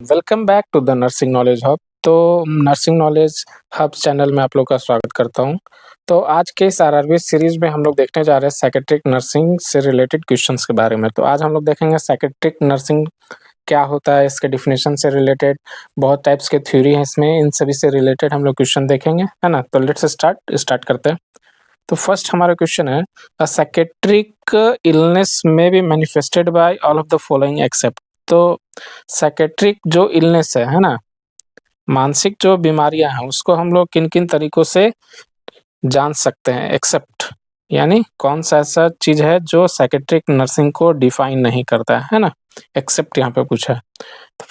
Welcome back to the nursing knowledge hub. तो nursing knowledge hub channel में आप लोग का स्वागत करता हूं। तो आज के इस आरआरबी सीरीज में हम लोग देखने जा रहे हैं साइकेट्रिक नर्सिंग से रिलेटेड क्वेश्चंस के बारे में। तो आज हम लोग देखेंगे साइकेट्रिक नर्सिंग क्या होता है, इसके डिफिनेशन से रिलेटेड बहुत टाइप्स के थ्योरी हैं इसमें, इन सभी से रिलेटेड हम लोग क्वेश्चन देखेंगे, है ना। तो लेट्स स्टार्ट करते हैं। तो फर्स्ट हमारा क्वेश्चन है, अ साइकेट्रिक इलनेस में be manifested by all of the following except. तो साइकेट्रिक जो इलनेस है ना, मानसिक जो बीमारियां हैं उसको हम लोग किन किन तरीकों से जान सकते हैं, एक्सेप्ट यानी कौन सा ऐसा चीज है जो साइकेट्रिक नर्सिंग को डिफाइन नहीं करता है ना। एक्सेप्ट यहाँ पे पूछा है। तो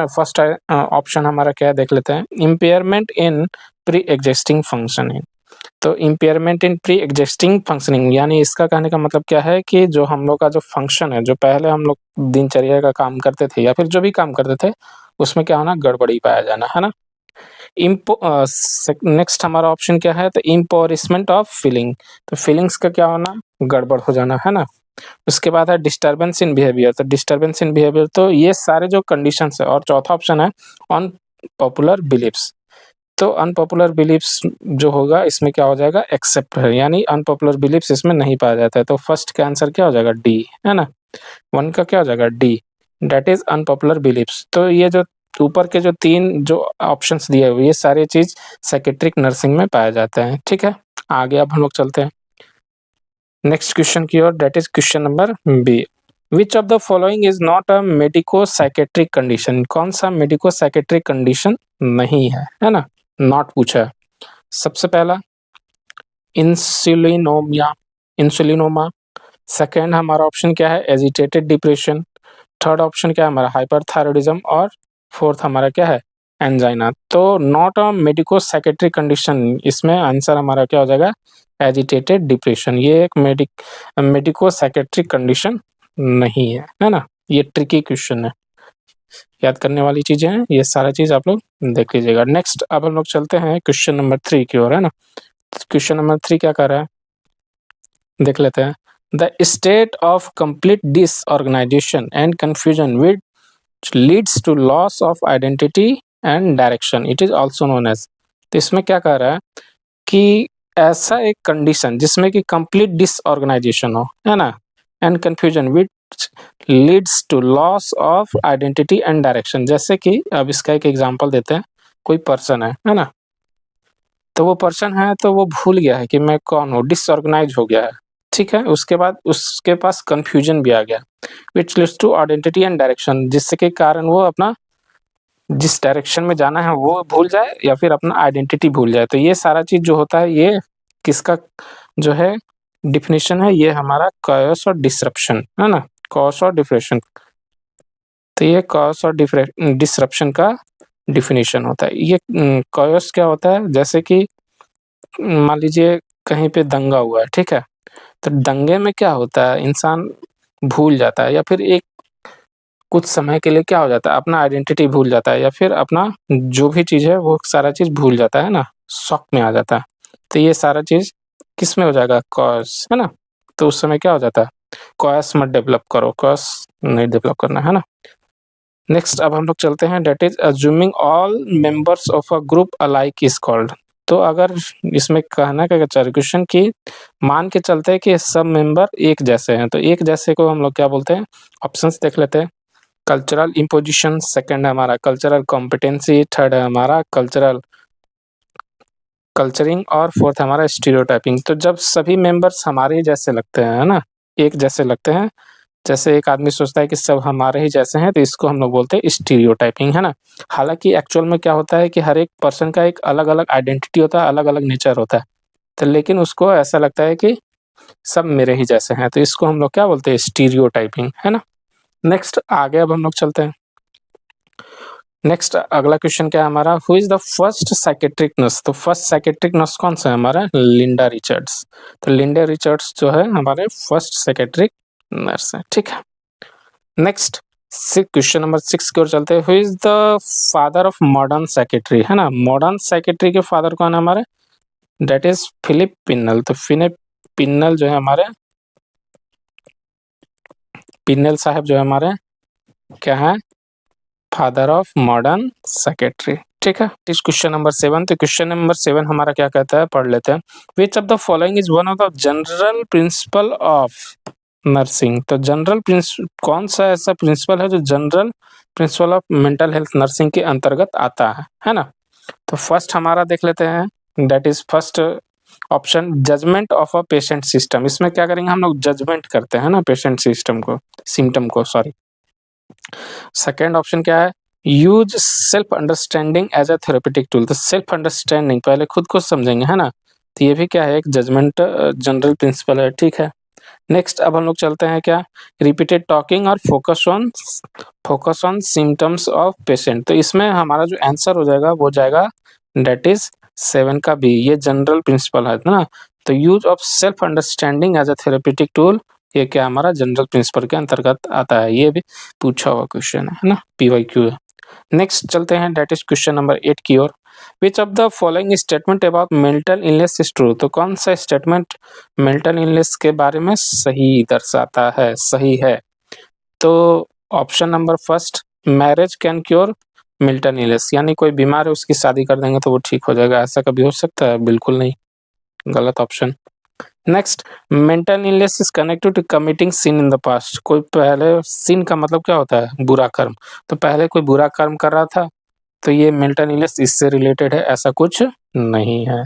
फर्स्ट ऑप्शन हमारा क्या है देख लेते हैं, impairment in pre existing functioning. तो impairment in pre existing functioning यानी इसका कहने का मतलब क्या है कि जो हम लोग का जो फंक्शन है, जो पहले हम लोग दिनचर्या का काम करते थे या फिर जो भी काम करते थे उसमें क्या होना, गड़बड़ी पाया जाना, है ना। नेक्स्ट हमारा ऑप्शन क्या है, तो इम्पोरिसमेंट ऑफ फीलिंग। तो फीलिंग्स का क्या होना, गड़बड़ हो जाना, है ना। उसके बाद है डिस्टर्बेंस इन बिहेवियर। तो डिस्टर्बेंस इन बिहेवियर, तो ये सारे जो कंडीशंस है। और चौथा ऑप्शन है ऑन पॉपुलर बिलीफ्स। तो अनपॉपुलर बिलीफ्स जो होगा इसमें क्या हो जाएगा, एक्सेप्ट है, यानी अनपॉपुलर बिलीफ्स इसमें नहीं पाया जाता है। तो फर्स्ट का आंसर क्या हो जाएगा, डी, है ना। वन का क्या हो जाएगा, D, that is unpopular beliefs. तो ये जो ऊपर के जो तीन जो ऑप्शंस दिए हुए, ये सारे चीज साइकेट्रिक नर्सिंग में पाया जाता है। ठीक है, आगे अब हम लोग चलते हैं नेक्स्ट क्वेश्चन की ओर, that is question number B. Which of the following is not a medico psychiatric condition. कौन सा मेडिको साइकेट्रिक कंडीशन नहीं है ना, नॉट पूछा है। सबसे पहला इंसुलिनोमिया, इंसुलिनोमा। सेकेंड हमारा ऑप्शन क्या है, एजिटेटेड डिप्रेशन। थर्ड ऑप्शन क्या है हमारा, हाइपरथायरॉयडिज्म। और फोर्थ हमारा क्या है, एंजाइना। तो not a medico psychiatric condition, इसमें आंसर हमारा क्या हो जाएगा, एजिटेटेड डिप्रेशन। ये एक मेडिको साइकेट्रिक कंडीशन नहीं है ना। ये ट्रिकी क्वेश्चन है, याद करने वाली चीजें हैं, ये सारा चीज आप लोग देख लीजिएगा। नेक्स्ट अब हम लोग चलते हैं क्वेश्चन नंबर 3 की ओर, है ना। क्वेश्चन नंबर 3 क्या कर रहा है, देख लेते हैं। The state of complete disorganisation and confusion which leads to loss of identity and direction, it is also known as. तो इसमें क्या कह रहा है कि ऐसा एक कंडीशन जिसमें कि कंप्लीट डिसऑर्गेनाइजेशन हो, है ना, and confusion which leads to loss of identity and direction. जैसे कि अब इसका एक एग्जांपल देते हैं, कोई पर्सन है ना। तो वो पर्सन है तो वो भूल गया है कि मैं कौन हूँ, डिसऑर्गेनाइज हो गया है। ठीक है, उसके बाद उसके पास कंफ्यूजन भी आ गया, which leads to identity and direction, जिससे के कारण वो अपना जिस डायरेक्शन में जाना है वो भूल जाए या फिर अपना आइडेंटिटी भूल जाए। तो ये सारा चीज जो होता है ये किसका जो है डिफिनेशन है, ये हमारा कॉस और डिसरप्शन, है ना, कॉस और डिप्रेशन। तो ये कॉस और डिसरप्शन का डिफिनेशन होता है। ये कॉस क्या होता है, जैसे कि मान लीजिए कहीं पे दंगा हुआ है, ठीक है। तो दंगे में क्या होता है, इंसान भूल जाता है या फिर एक कुछ समय के लिए क्या हो जाता है, अपना आइडेंटिटी भूल जाता है या फिर अपना जो भी चीज़ है वो सारा चीज़ भूल जाता है ना, शॉक में आ जाता है। तो ये सारा चीज़ किस में हो जाएगा, कॉस, है ना। तो उस समय क्या हो जाता है, कॉस मत डेवलप करो, कॉस नहीं डेवलप करना, है ना। नेक्स्ट अब हम लोग चलते हैं, that is assuming all members of a group alike is called. तो अगर इसमें कहना क्या क्वेश्चन की मान के चलते हैं कि सब मेंबर एक जैसे हैं, तो एक जैसे को हम लोग क्या बोलते हैं, ऑप्शंस देख लेते हैं। कल्चरल इम्पोजिशन, सेकंड है हमारा कल्चरल कॉम्पिटेंसी, थर्ड है हमारा कल्चरल कल्चरिंग और फोर्थ है हमारा स्टीरियोटाइपिंग। तो जब सभी मेंबर्स हमारे ही जैसे लगते हैं, है ना, एक जैसे लगते हैं, जैसे एक आदमी सोचता है कि सब हमारे ही जैसे हैं, तो इसको हम लोग बोलते हैं स्टीरियोटाइपिंग, है ना। हालांकि एक्चुअल में क्या होता है कि हर एक पर्सन का एक अलग अलग आइडेंटिटी होता है, अलग अलग नेचर होता है। तो लेकिन उसको ऐसा लगता है कि सब मेरे ही जैसे हैं, तो इसको हम लोग क्या बोलते हैं, स्टीरियोटाइपिंग, है ना। नेक्स्ट आगे अब हम लोग चलते हैं। नेक्स्ट अगला क्वेश्चन क्या है हमारा, who is the first psychiatric nurse. तो फर्स्ट साइकेट्रिक नर्स कौन सा है हमारा, लिंडा रिचर्ड्स। तो लिंडा रिचर्ड्स जो है हमारे फर्स्ट साइकेट्रिक नर्स है, ठीक है। नेक्स्ट क्वेश्चन नंबर 6 की ओर चलते हैं, who is the father of modern psychiatry, है ना। मॉडर्न साइकेट्री के फादर कौन है हमारे, डेट इज फिलिप पिन्नल। तो फिलिप पिन्नल जो है हमारे, पिन्नल साहब जो है हमारे क्या है, फादर ऑफ मॉडर्न सेक्रेटरी। ठीक है, इस क्वेश्चन नंबर 7। तो क्वेश्चन नंबर 7 हमारा क्या कहता है, पढ़ लेते हैं। विच of the following is one of the general principle of nursing. तो जनरल कौन सा ऐसा प्रिंसिपल है जो general principle of mental health nursing के अंतर्गत आता है ना। तो फर्स्ट हमारा देख लेते हैं, that is first option, judgement of a patient system. इसमें क्या करेंगे हम लोग, जजमेंट करते हैं ना पेशेंट सिस्टम को, सिम्टम को, सॉरी। सेकेंड ऑप्शन क्या है, use self understanding as a therapeutic tool. तो सेल्फ अंडरस्टैंडिंग, पहले खुद को समझेंगे, है ना। तो ये भी क्या है, एक जजमेंट जनरल प्रिंसिपल है। ठीक है, नेक्स्ट अब हम लोग चलते हैं क्या, रिपीटेड टॉकिंग और focus on symptoms of patient. तो इसमें हमारा जो आंसर हो जाएगा वो जाएगा दैट इज 7 का बी, ये जनरल प्रिंसिपल है ना। तो use of self understanding as a therapeutic tool, ये क्या हमारा जनरल प्रिंसिपल के अंतर्गत आता है। ये भी पूछा हुआ क्वेश्चन है ना, PYQ है। नेक्स्ट चलते हैं, दैट इज क्वेश्चन नंबर 8 की ओर। Which of the following statement about mental illness is true. तो कौन सा स्टेटमेंट मेंटल इलनेस के बारे में सही दर्शाता है, सही है। तो option number first, marriage can cure mental illness, यानी कोई बीमार है उसकी शादी कर देंगे तो वो ठीक हो जाएगा, ऐसा कभी हो सकता है, बिल्कुल नहीं, गलत option. Next, mental illness is connected to committing sin in the past. कोई पहले, सिन का मतलब क्या होता है, बुरा कर्म। तो पहले कोई बुरा कर्म कर रहा था, तो ये मेंटल इलनेस इससे रिलेटेड है, ऐसा कुछ नहीं है।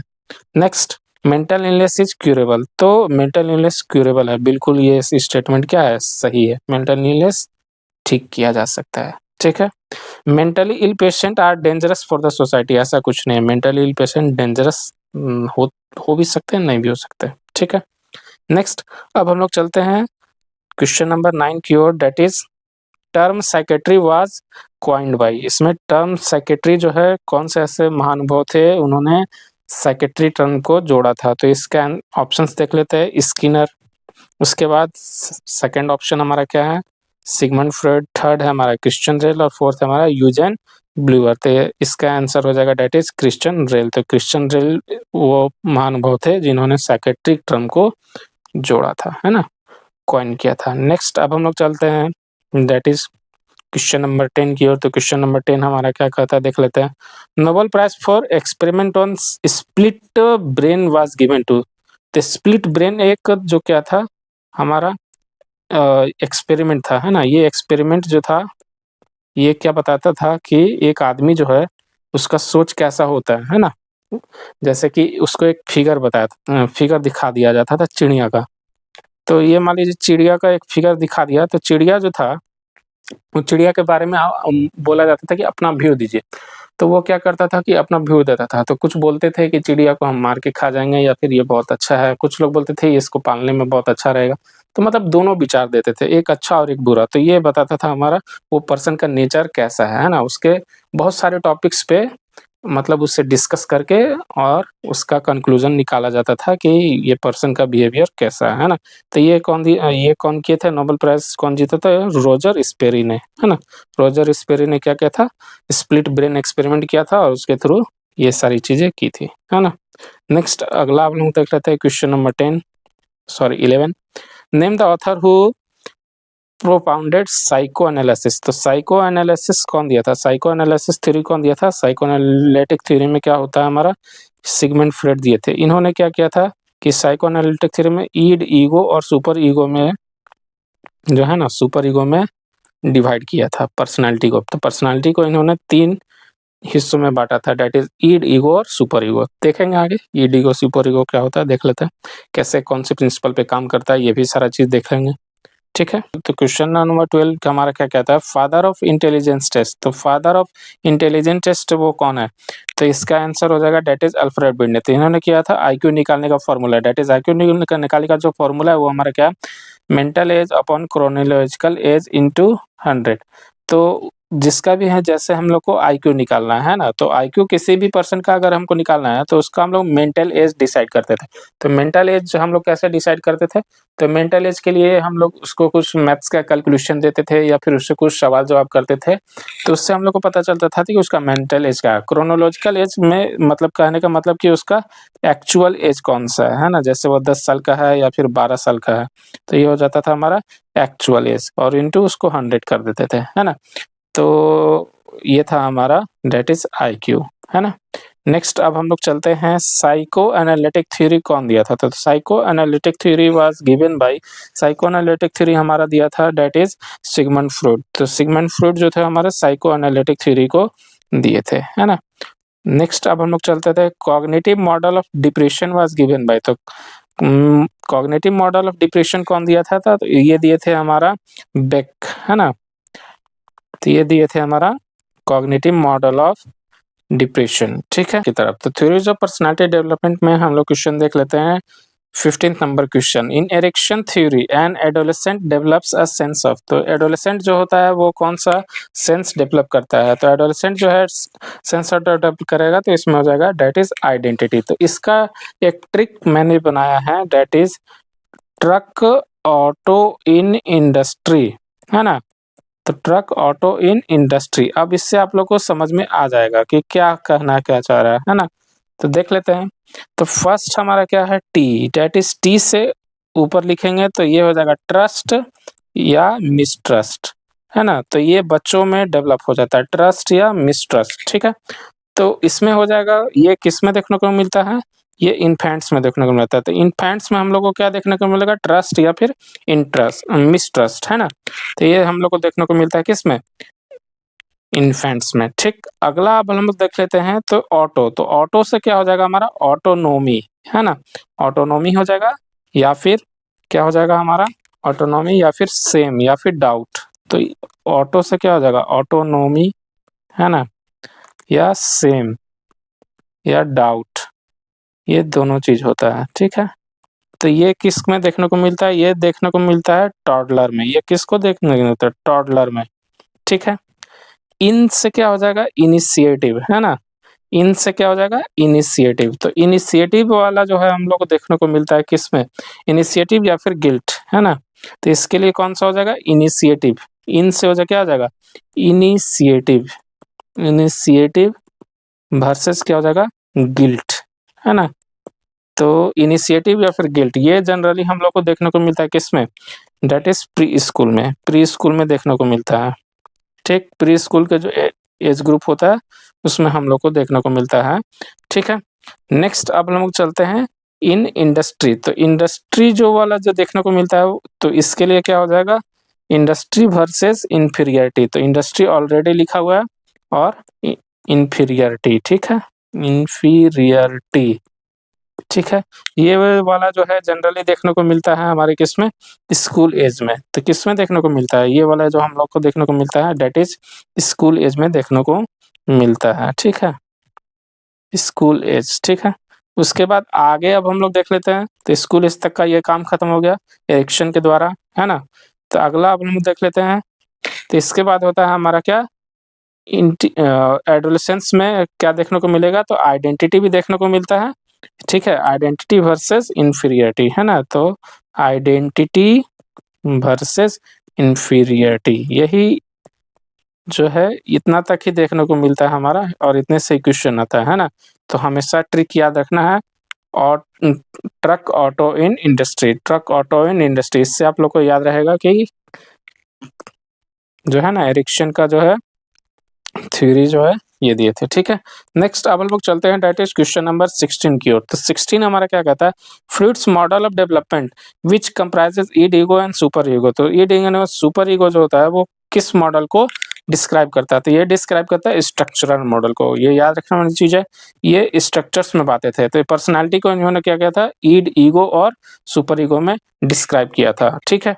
Next, mental illness is curable. तो मेंटल इलनेस क्यूरेबल है, बिल्कुल ये स्टेटमेंट क्या है, सही है, मेंटल इलनेस ठीक किया जा सकता है। ठीक है, mentally ill patient are dangerous for the society, ऐसा कुछ नहीं है, मेंटली इल पेशेंट डेंजरस हो भी सकते हैं, नहीं भी हो सकते। ठीक है, नेक्स्ट अब हम लोग चलते हैं क्वेश्चन नंबर 9 की ओर, that is term psychiatry was coined by. इसमें टर्म साइकेट्री जो है, कौन से ऐसे महानुभाव थे उन्होंने साइकेट्री टर्म को जोड़ा था। तो इसका ऑप्शंस देख लेते हैं, स्किनर, उसके बाद सेकंड ऑप्शन हमारा क्या है, सिगमंड फ्रॉइड, थर्ड है हमारा क्रिश्चियन रेल, और फोर्थ है हमारा यूजेन ब्लूअर। तो इसका आंसर हो जाएगा डेट इज क्रिश्चियन रेल। तो क्रिश्चियन रेल वो महानुभाव थे जिन्होंने साइकेट्रिक टर्म को जोड़ा था, है ना, कॉइन किया था। नेक्स्ट अब हम लोग चलते हैं, दैट इज क्वेश्चन नंबर 10 की ओर। तो क्वेश्चन नंबर 10 हमारा क्या कहता है, देख लेते हैं। Nobel prize for experiment on split brain was given to. तो स्प्लिट ब्रेन एक जो क्या था हमारा एक्सपेरिमेंट था, है ना। ये एक्सपेरिमेंट जो था ये क्या बताता था कि एक आदमी जो है उसका सोच कैसा होता है ना। जैसे कि उसको एक फिगर फिगर दिखा दिया जाता था चिड़िया का। तो ये मान लीजिए चिड़िया का एक फिगर दिखा दिया, तो चिड़िया जो था वो चिड़िया के बारे में बोला जाता था कि अपना व्यू दीजिए। तो वो क्या करता था कि अपना व्यू देता था। तो कुछ बोलते थे कि चिड़िया को हम मार के खा जाएंगे, या फिर ये बहुत अच्छा है। कुछ लोग बोलते थे इसको पालने में बहुत अच्छा रहेगा। तो मतलब दोनों विचार देते थे, एक अच्छा और एक बुरा। तो ये बताता था हमारा वो पर्सन का नेचर कैसा है ना। उसके बहुत सारे टॉपिक्स पे मतलब उससे डिस्कस करके और उसका कंक्लूजन निकाला जाता था कि ये पर्सन का बिहेवियर कैसा है ना। तो ये कौन किए थे, नोबेल प्राइज कौन जीता था, रोजर स्पेरी ने, है ना। रोजर स्पेरी ने क्या किया था, स्प्लिट ब्रेन एक्सपेरिमेंट किया था और उसके थ्रू ये सारी चीजें की थी, है ना। नेक्स्ट अगला हम लोग देख लेते हैं question number 11। Name the author who propounded psycho analysis. तो साइको एनालिसिस कौन दिया था, साइको एनालिसिस थ्योरी कौन दिया था। साइको एनालिटिक थ्योरी में क्या होता है हमारा, सिगमंड फ्रॉइड दिए थे। इन्होंने क्या किया था कि साइको एनालिटिक थ्योरी में ईड, ईगो और सुपर ईगो में जो है ना, सुपर ईगो में डिवाइड किया था पर्सनालिटी को। तो पर्सनालिटी को इन्होंने 3 हिस्सों में बांटा था, डेट इज ईड, ईगो और सुपर ईगो। देखेंगे आगे ईड, ईगो, सुपर ईगो क्या होता है, देख लेते हैं कैसे कौन से प्रिंसिपल पे काम करता है, ये भी सारा चीज देख लेंगे। ठीक है, तो क्वेश्चन नंबर 12 का हमारा क्या कहता है, फादर ऑफ इंटेलिजेंस टेस्ट। तो फादर ऑफ इंटेलिजेंस टेस्ट वो कौन है। तो इसका आंसर हो जाएगा डेट इज अल्फ्रेड बिंड। तो इन्होंने किया था आईक्यू निकालने का फॉर्मूला, डेट इज आईक्यू निकालने का जो फॉर्मूला है वो हमारा क्या, mental as upon chronological age into 100। तो जिसका भी है, जैसे हम लोग को आईक्यू निकालना है ना, तो आईक्यू किसी भी पर्सन का अगर हमको निकालना है तो उसका हम लोग मेंटल एज डिसाइड करते थे। तो मेंटल एज हम लोग कैसे डिसाइड करते थे, तो मेंटल एज के लिए हम लोग उसको कुछ मैथ्स का कैलकुलेशन देते थे या फिर उससे कुछ सवाल जवाब करते थे। तो उससे हम लोग को पता चलता था कि उसका मेंटल एज क्या है। क्रोनोलॉजिकल एज में मतलब कहने का मतलब कि उसका एक्चुअल एज कौन सा है ना। जैसे वो 10 साल का है या फिर 12 साल का है, तो ये हो जाता था हमारा एक्चुअल एज, और इंटू उसको 100 कर देते थे, है ना। तो ये था हमारा दैट इज़ आईक्यू, है ना? नेक्स्ट अब हम लोग चलते हैं साइको एनालिटिक थ्योरी कौन दिया था? तो psycho analytic theory was given by psycho analytic theory हमारा दिया था दैट इज़ सिगमंड फ्रॉइड। तो सिगमंड फ्रॉइड जो थे हमारे साइको एनालिटिक थ्योरी को दिए थे, है ना? नेक्स्ट अब हम लोग चलते थे cognitive model of depression was given by तो कॉग्निटिव मॉडल ऑफ डिप्रेशन कौन दिया था? तो ये दिए थे हमारा बेक, है ना? तो ये दिए थे हमारा कॉग्निटिव मॉडल ऑफ डिप्रेशन, ठीक है? की तरफ तो थ्योरीज ऑफ पर्सनालिटी डेवलपमेंट में हम लोग क्वेश्चन देख लेते हैं 15th number question. In Erikson theory an adolescent develops a sense of, तो एडोलेसेंट जो होता है वो कौन सा सेंस डेवलप करता है? तो एडोलेसेंट जो है सेंस ऑफ डेवलप करेगा तो इसमें हो जाएगा दैट इज आइडेंटिटी। तो इसका एक ट्रिक मैंने बनाया है that is truck auto in industry, है ना? तो ट्रक ऑटो इन इंडस्ट्री, अब इससे आप लोग को समझ में आ जाएगा कि क्या कहना क्या चाह रहा है ना? तो देख लेते हैं। तो फर्स्ट हमारा क्या है टी, दैट इज टी से ऊपर लिखेंगे तो ये हो जाएगा ट्रस्ट या मिसट्रस्ट, है ना? तो ये बच्चों में डेवलप हो जाता है ट्रस्ट या मिसट्रस्ट, ठीक है? तो इसमें हो जाएगा, ये किस में देखने को मिलता है? ये इन्फेंट्स में देखने को मिलता है। तो इन्फेंट्स में हम लोग को क्या देखने को मिलेगा? ट्रस्ट या फिर इंट्रस्ट मिसट्रस्ट, है ना? तो ये हम लोग को देखने को मिलता है किस में? इन्फेंट्स में, ठीक। अगला अब हम लोग देख लेते हैं तो ऑटो, तो ऑटो से क्या हो जाएगा हमारा? ऑटोनोमी, है ना? ऑटोनोमी हो जाएगा या फिर क्या हो जाएगा हमारा? ऑटोनोमी या फिर सेम या फिर डाउट। तो ऑटो से क्या हो जाएगा? ऑटोनोमी, है ना? या सेम या डाउट, ये दोनों चीज होता है, ठीक है? तो ये किस में देखने को मिलता है? ये देखने को मिलता है टॉडलर में। ये किसको देखने को मिलता है? टॉडलर में, ठीक है? इन से क्या हो जाएगा? इनिशिएटिव, है ना? इन से क्या हो जाएगा? इनिशिएटिव। तो इनिशिएटिव वाला जो है हम लोग को देखने को मिलता है किसमें? इनिशिएटिव या फिर गिल्ट, है ना? तो इसके लिए कौन सा हो जाएगा? इनिशिएटिव। इन से हो जाएगा क्या हो जाएगा? इनिशिएटिव, इनिशिएटिव वर्सेस क्या हो जाएगा? गिल्ट, है ना? तो इनिशिएटिव या फिर गिल्ट ये जनरली हम लोग को देखने को मिलता है किसमें? दैट इज प्री स्कूल में, प्री स्कूल में देखने को मिलता है, ठीक। प्री स्कूल का जो एज ग्रुप होता है उसमें हम लोग को देखने को मिलता है, ठीक है। नेक्स्ट अब हम लोग चलते हैं इन इंडस्ट्री, तो इंडस्ट्री जो वाला जो देखने को मिलता है तो इसके लिए क्या हो जाएगा? Industry versus inferiority. तो इंडस्ट्री ऑलरेडी लिखा हुआ है और इंफीरियरिटी, ठीक है? इंफीरियरिटी, ठीक है। ये वाला जो है जनरली देखने को मिलता है हमारे किसमें? स्कूल एज में। तो किसमें देखने को मिलता है? ये वाला जो हम लोग को देखने को मिलता है दैट इज स्कूल एज में देखने को मिलता है, ठीक है? स्कूल एज, ठीक है। उसके बाद आगे अब हम लोग देख लेते हैं तो स्कूल एज तक का ये काम खत्म हो गया एरिक्सन के द्वारा, है ना? तो अगला अब हम लोग देख लेते हैं तो इसके बाद होता है हमारा क्या? एडोलेसेंस में क्या देखने को मिलेगा? तो आइडेंटिटी भी देखने को मिलता है, ठीक है? आइडेंटिटी वर्सेस इंफीरियरिटी, है ना? तो आइडेंटिटी वर्सेस इंफीरियरिटी, यही जो है इतना तक ही देखने को मिलता है हमारा और इतने से क्वेश्चन आता है ना? तो हमेशा ट्रिक याद रखना है और truck auto in industry, truck auto in industry, इससे आप लोग को याद रहेगा कि जो है ना एरिक्सन का जो है थ्योरी जो है ये दिए थे, ठीक है। नेक्स्ट अब हम लोग चलते हैं दैट इज क्वेश्चन नंबर 16 की ओर। तो 16 हमारा क्या कहता है? Fruits model of development which comprises ईड ego and super ego. तो ईड ईगो और सुपर ईगो जो होता है वो किस मॉडल को डिस्क्राइब करता है? तो ये डिस्क्राइब करता है स्ट्रक्चरल मॉडल को। ये याद रखने वाली चीज है, ये स्ट्रक्चर्स में बातें थे। तो पर्सनालिटी को इन्होंने क्या किया था? ईड ईगो और सुपर ईगो में डिस्क्राइब किया था, ठीक है।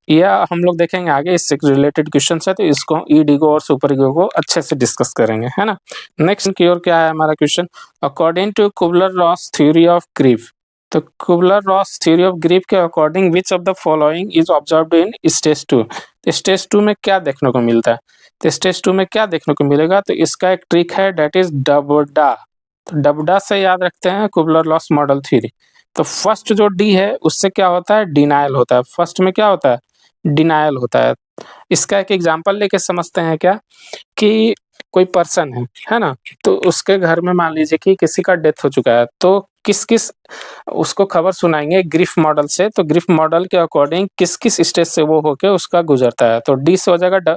यह हम लोग देखेंगे आगे, इससे रिलेटेड क्वेश्चन है तो इसको ईड ईगो और सुपर ईगो को अच्छे से डिस्कस करेंगे, है ना? नेक्स्ट की ओर क्या है हमारा question? According to Kubler-Ross theory of grief, तो कुबलर-रॉस थ्योरी ऑफ ग्रीफ के according which of the following is observed in stage 2। Stage 2 में क्या देखने को मिलता है? तो स्टेज 2 में क्या देखने को मिलेगा? तो इसका एक ट्रिक है दैट इज डबडा। तो डबडा से याद रखते हैं कुबलर-रॉस मॉडल थ्योरी। तो फर्स्ट जो डी है उससे क्या होता है? डिनायल होता है। फर्स्ट में क्या होता है? डिनायल होता है। इसका एक एग्जांपल लेके समझते हैं क्या कि कोई पर्सन है ना? तो उसके घर में मान लीजिए कि किसी का डेथ हो चुका है, तो किस-किस उसको खबर सुनाएँगे ग्रीफ मॉडल से, तो ग्रीफ मॉडल के अकॉर्डिंग किस-किस स्टेज से वो होके उसका गुजरता है। तो डी से हो जाएगा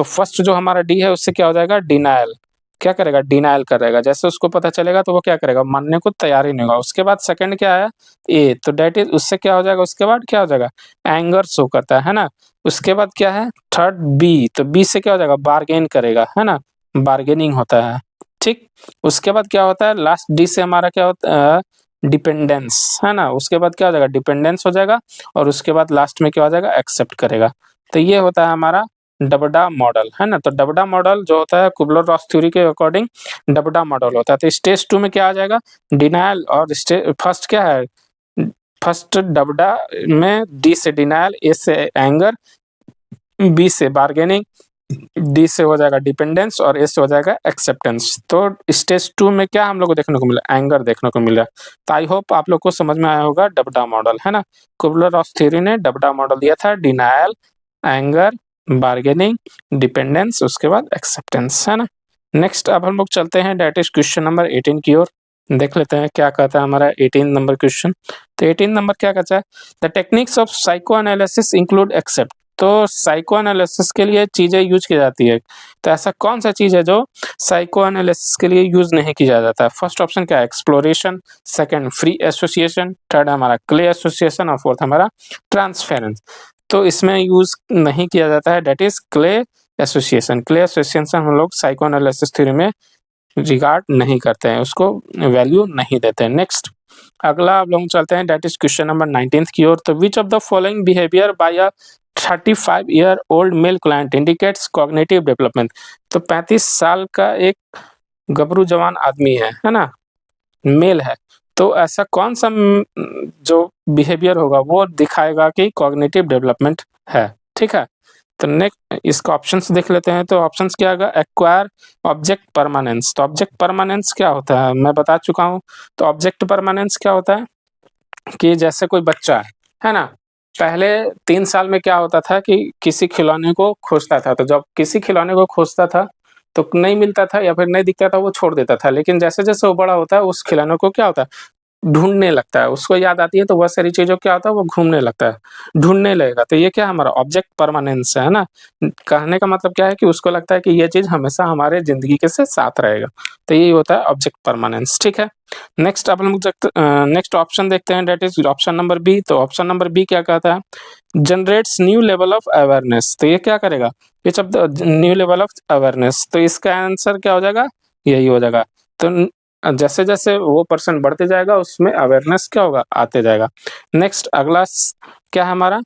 तो फर्स्ट जो हमारा डी है उससे क्या हो जाएगा, डिनायल, क्या करेगा, डिनायल करेगा। जैसे उसको पता चलेगा तो वो क्या करेगा, मानने को तैयार ही नहीं होगा। उसके बाद सेकंड क्या है, ए, तो दैट इज, उससे क्या हो जाएगा, उसके बाद क्या हो जाएगा, एंगर शो करता है ना। उसके बाद क्या है, थर्ड बी, तो बी से क्या हो जाएगा, बार्गेन करेगा, है ना, बार्गेनिंग होता है, ठीक। उसके बाद क्या होता है, लास्ट डी से हमारा क्या होता है, डिपेंडेंस, है ना। उसके बाद क्या हो जाएगा, डिपेंडेंस हो जाएगा, और उसके बाद लास्ट में क्या हो जाएगा, एक्सेप्ट करेगा। तो ये होता है हमारा डबडा मॉडल, है ना। तो डबडा मॉडल जो होता है कुबलर रॉस थ्योरी के अकॉर्डिंग डबडा मॉडल होता है। तो स्टेज 2 में क्या आ जाएगा, डिनायल, और फर्स्ट क्या है, फर्स्ट डबडा में डी से डिनायल, ए से एंगर, बी से बार्गेनिंग, डी से हो जाएगा डिपेंडेंस, और ए से हो जाएगा एक्सेप्टेंस। तो स्टेज 2 में क्या हम लोग को देखने को मिला, एंगर देखने को मिला। तो आई होप आप लोग को समझ में आया होगा डबडा मॉडल, है ना। कुबलर रॉस थ्योरी ने डबडा मॉडल दिया था, डिनायल, एंगर, बार्गेनिंग, डिपेंडेंस, उसके बाद एक्सेप्टेंस, है ना। नेक्स्ट अब हम लोग चलते हैं डेट इज क्वेश्चन नंबर 18 की ओर, देख लेते हैं क्या कहता है हमारा 18 नंबर क्वेश्चन। तो 18 नंबर क्या कहता है, the techniques of psychoanalysis include except. तो साइको एनालिसिस के लिए चीजें यूज की जाती है, तो ऐसा कौन सा चीज है जो साइको एनालिसिस के लिए यूज नहीं किया जाता है। फर्स्ट ऑप्शन क्या है, exploration, second free association, third हमारा क्ले एसोसिएशन, और फोर्थ हमारा ट्रांसफेरेंस। तो इसमें यूज नहीं किया जाता है, that is clay association. Clay association हम लोग साइको एनालिसिस थ्योरी में रिगार्ड नहीं करते हैं, उसको वैल्यू नहीं देते हैं। नेक्स्ट अगला आप लोग चलते हैं, डेट इज क्वेश्चन नंबर 19 की ओर। तो which of the following behaviour by a 35-year-old male client indicates cognitive development. तो 35 साल का एक गबरू जवान आदमी है ना, मेल है। तो ऐसा कौन सा जो बिहेवियर होगा वो दिखाएगा कि कॉग्निटिव डेवलपमेंट है, ठीक है। तो नेक्स्ट इसका ऑप्शंस देख लेते हैं। तो ऑप्शंस क्या होगा, एक्वायर, ऑब्जेक्ट परमानेंस। तो ऑब्जेक्ट परमानेंस क्या होता है मैं बता चुका हूँ। तो ऑब्जेक्ट परमानेंस क्या होता है कि जैसे कोई बच्चा है ना, पहले 3 साल में क्या होता था कि किसी खिलौने को खोजता था, तो जब किसी खिलौने को खोजता था तो नहीं मिलता था या फिर नहीं दिखता था, वो छोड़ देता था। लेकिन जैसे जैसे वो बड़ा होता है उस खिलौने को क्या होता है, ढूँढने लगता है, उसको याद आती है तो वह सारी चीज़ों क्या होता है, वो घूमने लगता है, ढूँढने लगेगा। तो ये क्या हमारा ऑब्जेक्ट परमानेंस है ना। कहने का मतलब क्या है कि उसको लगता है कि ये चीज़ हमेशा हमारे ज़िंदगी के से साथ रहेगा। तो यही होता है ऑब्जेक्ट परमानेंस, ठीक है। नेक्स्ट अब हम नेक्स्ट ऑप्शन देखते हैं, that is option number B. तो ऑप्शन नंबर बी क्या कहता है, generates new level of awareness. तो ये क्या करेगा, which of the new level of awareness. तो इसका आंसर क्या हो जाएगा, यही हो जाएगा। तो जैसे जैसे वो पर्सन बढ़ते जाएगा उसमें अवेयरनेस क्या होगा, आते जाएगा। नेक्स्ट अगला क्या है हमारा,